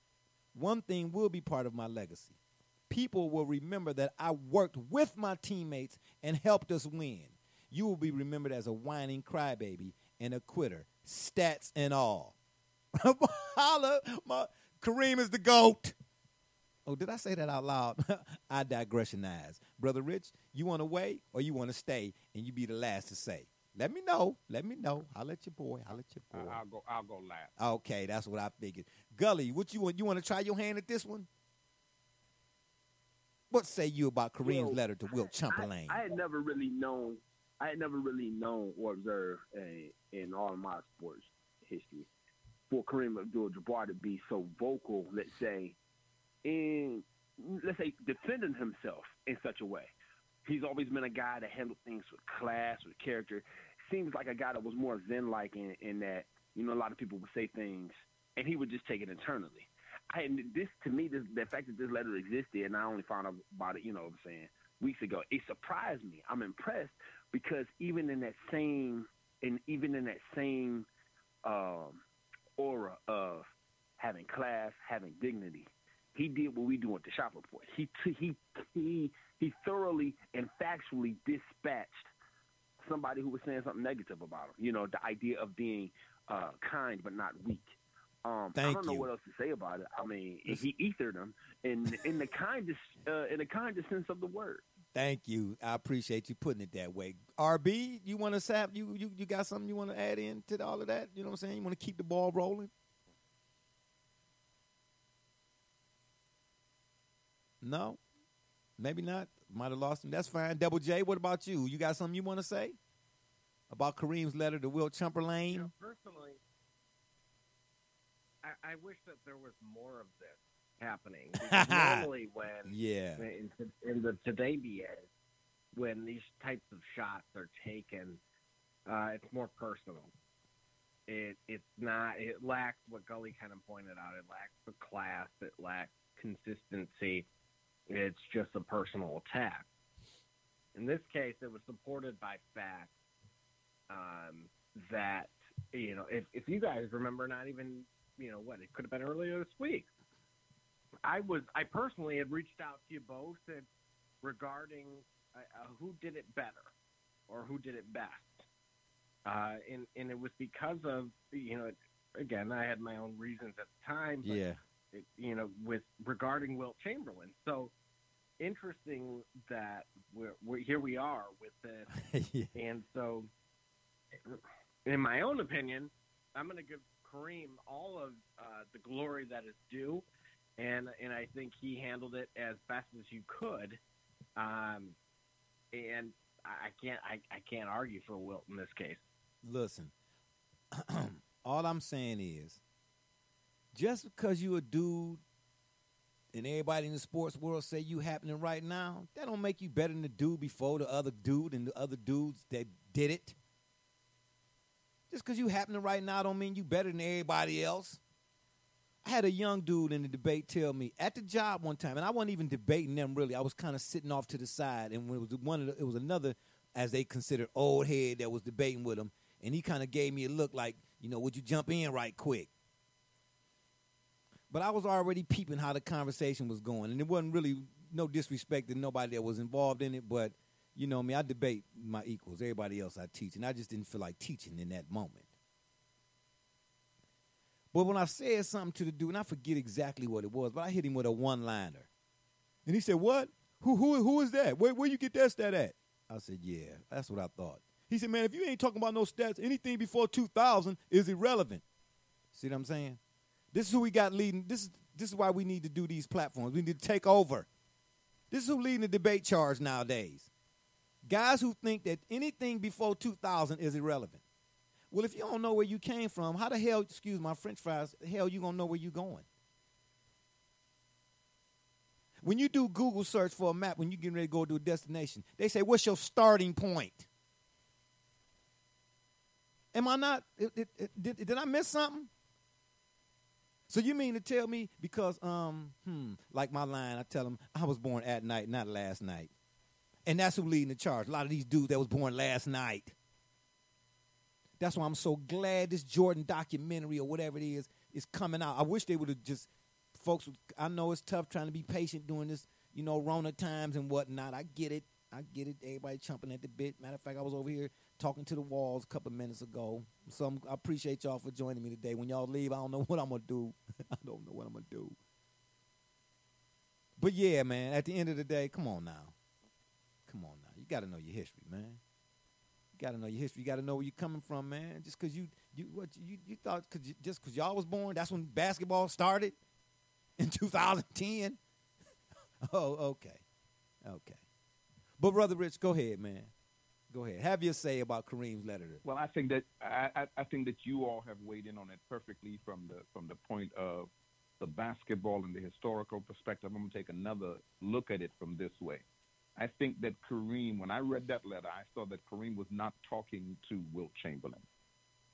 one thing will be part of my legacy. People will remember that I worked with my teammates and helped us win. You will be remembered as a whining crybaby and a quitter, stats and all. Holla, Kareem is the GOAT. Oh, did I say that out loud? I digressionize. Brother Rich, you want to wait or you want to stay and you be the last to say? Let me know. I'll let your boy. I'll go last. Okay, that's what I figured. Gully, what you want? You want to try your hand at this one? What say you about Kareem's letter to Wilt Chamberlain? I had never really known or observed in all of my sports history for Kareem Abdul-Jabbar to be so vocal, let's say defending himself in such a way. He's always been a guy that handled things with class, with character. Seems like a guy that was more zen-like in that, a lot of people would say things, and he would just take it internally. The fact that this letter existed, and I only found out about it, weeks ago, it surprised me. I'm impressed because even in that same aura of having class, having dignity, he did what we do at the Shop Report. He thoroughly and factually dispatched somebody who was saying something negative about him. The idea of being kind but not weak. I don't know what else to say about it. I mean, he ethered them in the kindest sense of the word. Thank you. I appreciate you putting it that way. RB, you want to say you got something you want to add in to all of that? You know what I'm saying? You want to keep the ball rolling? No, maybe not. Might have lost him. That's fine. Double J, what about you? You got something you want to say about Kareem's letter to Wilt Chamberlain? Personally, I wish that there was more of this happening. Normally, in the today BA, when these types of shots are taken, it's more personal. It's not. It lacks what Gully kind of pointed out. It lacks the class. It lacks consistency. It's just a personal attack. In this case, it was supported by facts that, if you guys remember, not even, it could have been earlier this week. I personally had reached out to you both regarding who did it better or who did it best. And it was because of, again, I had my own reasons at the time. But, yeah. With regarding Wilt Chamberlain. So interesting that we're here we are with this. Yeah. And so, in my own opinion, I'm going to give Kareem all of the glory that is due. And I think he handled it as best as you could. And I can't argue for Wilt in this case. Listen, all I'm saying is, just because you a dude and everybody in the sports world say you happening right now, that don't make you better than the dude before the other dude and the other dudes that did it. Just because you happening right now don't mean you better than everybody else. I had a young dude in the debate tell me at the job one time, and I wasn't even debating them really. I was kind of sitting off to the side, and when it was another, as they considered, old head that was debating with him, and he kind of gave me a look like, would you jump in right quick? But I was already peeping how the conversation was going, and it wasn't really no disrespect to nobody that was involved in it, but, I debate my equals, everybody else I teach, and I just didn't feel like teaching in that moment. But when I said something to the dude, and I forget exactly what it was, but I hit him with a one-liner. And he said, what? Who is that? Where you get that stat at? I said, yeah, that's what I thought. He said, man, if you ain't talking about no stats, anything before 2000 is irrelevant. See what I'm saying? This is who we got leading. This this is why we need to do these platforms. We need to take over. This is who's leading the debate charge nowadays. Guys who think that anything before 2000 is irrelevant. Well, if you don't know where you came from, how the hell, excuse my French fries, the hell you going to know where you're going? When you do Google search for a map, when you're getting ready to go to a destination, they say, what's your starting point? Am I not, did I miss something? So you mean to tell me because, like my line, I tell them I was born at night, not last night. And that's who leading the charge. A lot of these dudes that was born last night. That's why I'm so glad this Jordan documentary or whatever it is coming out. I wish they would have just, folks, I know it's tough trying to be patient during this, Rona times and whatnot. I get it. Everybody chomping at the bit. Matter of fact, I was over here talking to the walls a couple of minutes ago. So I appreciate y'all for joining me today. When y'all leave, I don't know what I'm going to do. I don't know what I'm going to do. But, yeah, man, at the end of the day, come on now. You got to know your history, man. You got to know your history. You got to know where you're coming from, man. Just because you thought just because y'all was born, that's when basketball started in 2010? Oh, okay. But, Brother Rich, go ahead, man. Go ahead. Have your say about Kareem's letter. Well, I think that I think that you all have weighed in on it perfectly from the point of the basketball and the historical perspective. I'm going to take another look at it from this way. I think that Kareem, when I read that letter, I saw that Kareem was not talking to Wilt Chamberlain.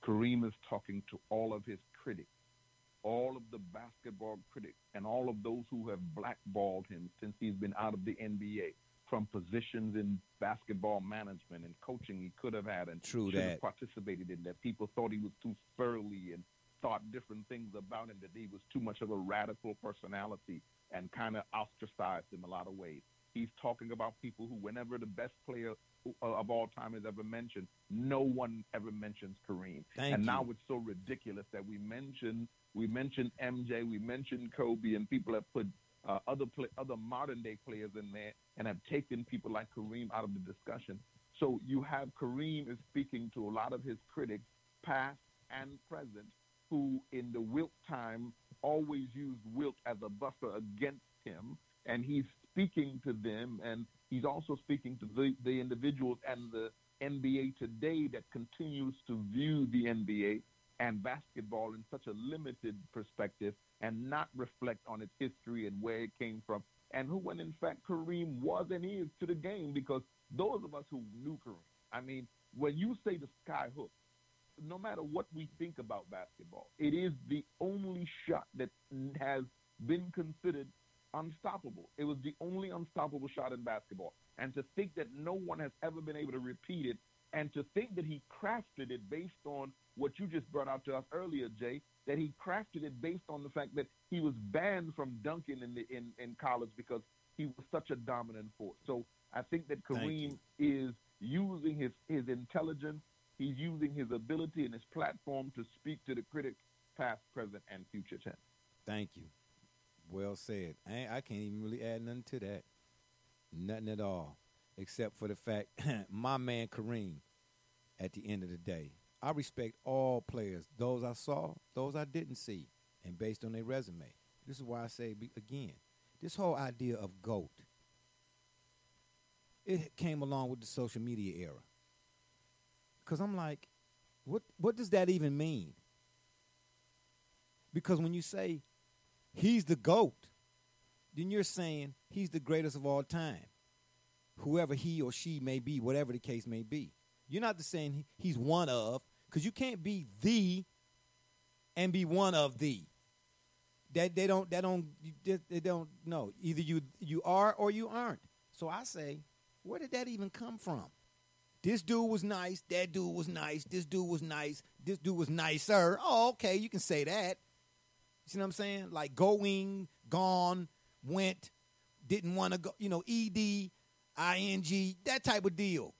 Kareem is talking to all of his critics, all of the basketball critics, and all of those who have blackballed him since he's been out of the NBA, from positions in basketball management and coaching he could have had and should have participated in, that people thought he was too surly and thought different things about him, that he was too much of a radical personality and kind of ostracized in a lot of ways. He's talking about people who, whenever the best player of all time is ever mentioned, no one ever mentions Kareem. Now it's so ridiculous that we mention MJ, we mention Kobe, and people have put other modern-day players in there and have taken people like Kareem out of the discussion. So you have Kareem is speaking to a lot of his critics, past and present, who in the Wilt time always used Wilt as a buffer against him, and he's speaking to them, and he's also speaking to the individuals and the NBA today that continues to view the NBA and basketball in such a limited perspective and not reflect on its history and where it came from, and who, when in fact Kareem was and is to the game, because those of us who knew Kareem, I mean, when you say the sky hook, no matter what we think about basketball, it is the only shot that has been considered unstoppable. It was the only unstoppable shot in basketball. And to think that no one has ever been able to repeat it, and to think that he crafted it based on what you just brought out to us earlier, Jay, that he crafted it based on the fact that he was banned from dunking in college because he was such a dominant force. So I think that Kareem is using his intelligence, he's using his ability and his platform to speak to the critics, past, present, and future tense. Thank you. Well said. I can't even really add nothing to that. Nothing at all, except for the fact, my man Kareem, at the end of the day, I respect all players, those I saw, those I didn't see, and based on their resume. This is why I say, again, this whole idea of GOAT, it came along with the social media era. Because I'm like, what does that even mean? Because when you say he's the GOAT, then you're saying he's the greatest of all time, whoever he or she may be, whatever the case may be. You're not just saying he's one of, because you can't be the and be one of the. They don't know. Either you are or you aren't. So I say, where did that even come from? This dude was nice. That dude was nice. This dude was nice. This dude was nicer. Oh, okay, you can say that. You see what I'm saying? Like going, gone, went, didn't want to go, ED, ING, that type of deal.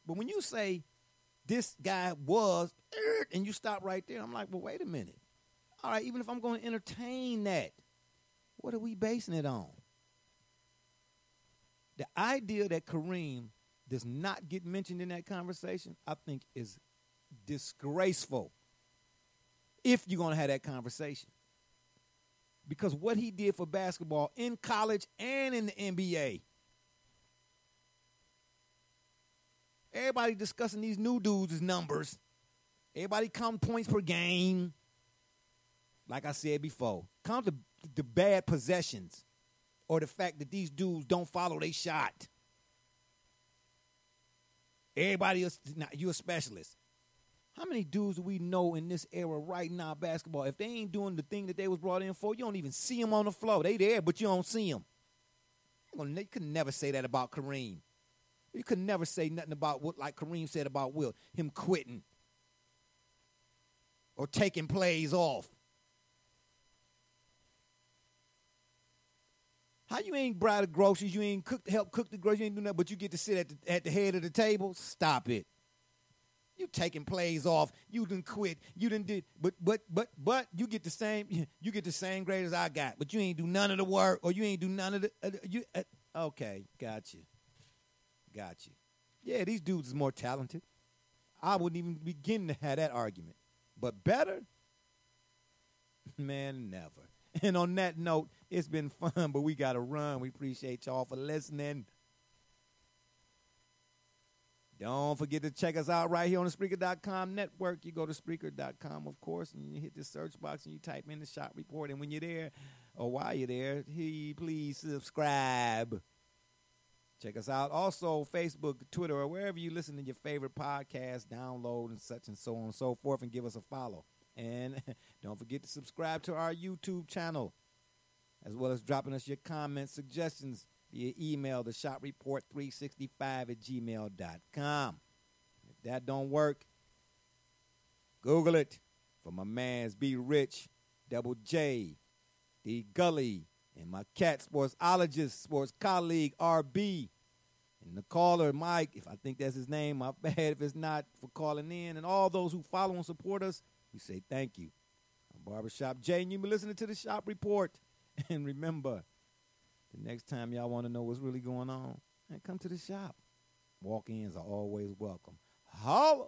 But when you say this guy was, and you stop right there, I'm like, well, wait a minute. All right, even if I'm going to entertain that, what are we basing it on? The idea that Kareem does not get mentioned in that conversation, I think is disgraceful if you're going to have that conversation. because what he did for basketball in college and in the NBA. Everybody discussing these new dudes' numbers. Everybody count points per game. Like I said before, count the bad possessions or the fact that these dudes don't follow their shot. Everybody else, you're a specialist. How many dudes do we know in this era right now basketball? If they ain't doing the thing that they was brought in for, you don't even see them on the floor. They there, but you don't see them. You could never say that about Kareem. You could never say nothing about what, like Kareem said about Will, him quitting or taking plays off. How you ain't buy the groceries, you ain't help cook the groceries, you ain't do nothing, but you get to sit at the head of the table? Stop it. You taking plays off. You didn't quit. You didn't did, but you get the same grade as I got, but you ain't do none of the work, or you ain't do none of the. Okay, got you. Yeah, these dudes is more talented. I wouldn't even begin to have that argument, but better, man, never. And on that note, it's been fun, but we gotta run. We appreciate y'all for listening. Don't forget to check us out right here on the Spreaker.com network. You go to Spreaker.com, of course, and you hit the search box and you type in the Shop Report. And when you're there, or while you're there, please subscribe. Check us out. Also, Facebook, Twitter, or wherever you listen to your favorite podcast, download and such and so on and so forth, and give us a follow. And don't forget to subscribe to our YouTube channel, as well as dropping us your comments, suggestions, via email to shopreport365@gmail.com. If that don't work, Google it for my man's Be Rich, Double J, D Gully, and my cat sportsologist, sports colleague, RB, and the caller, Mike, if I think that's his name, my bad if it's not, for calling in, and all those who follow and support us, we say thank you. I'm Barbershop Jay, and you've been listening to the Shop Report. And remember, the next time y'all want to know what's really going on, man, come to the shop. Walk-ins are always welcome. Holla!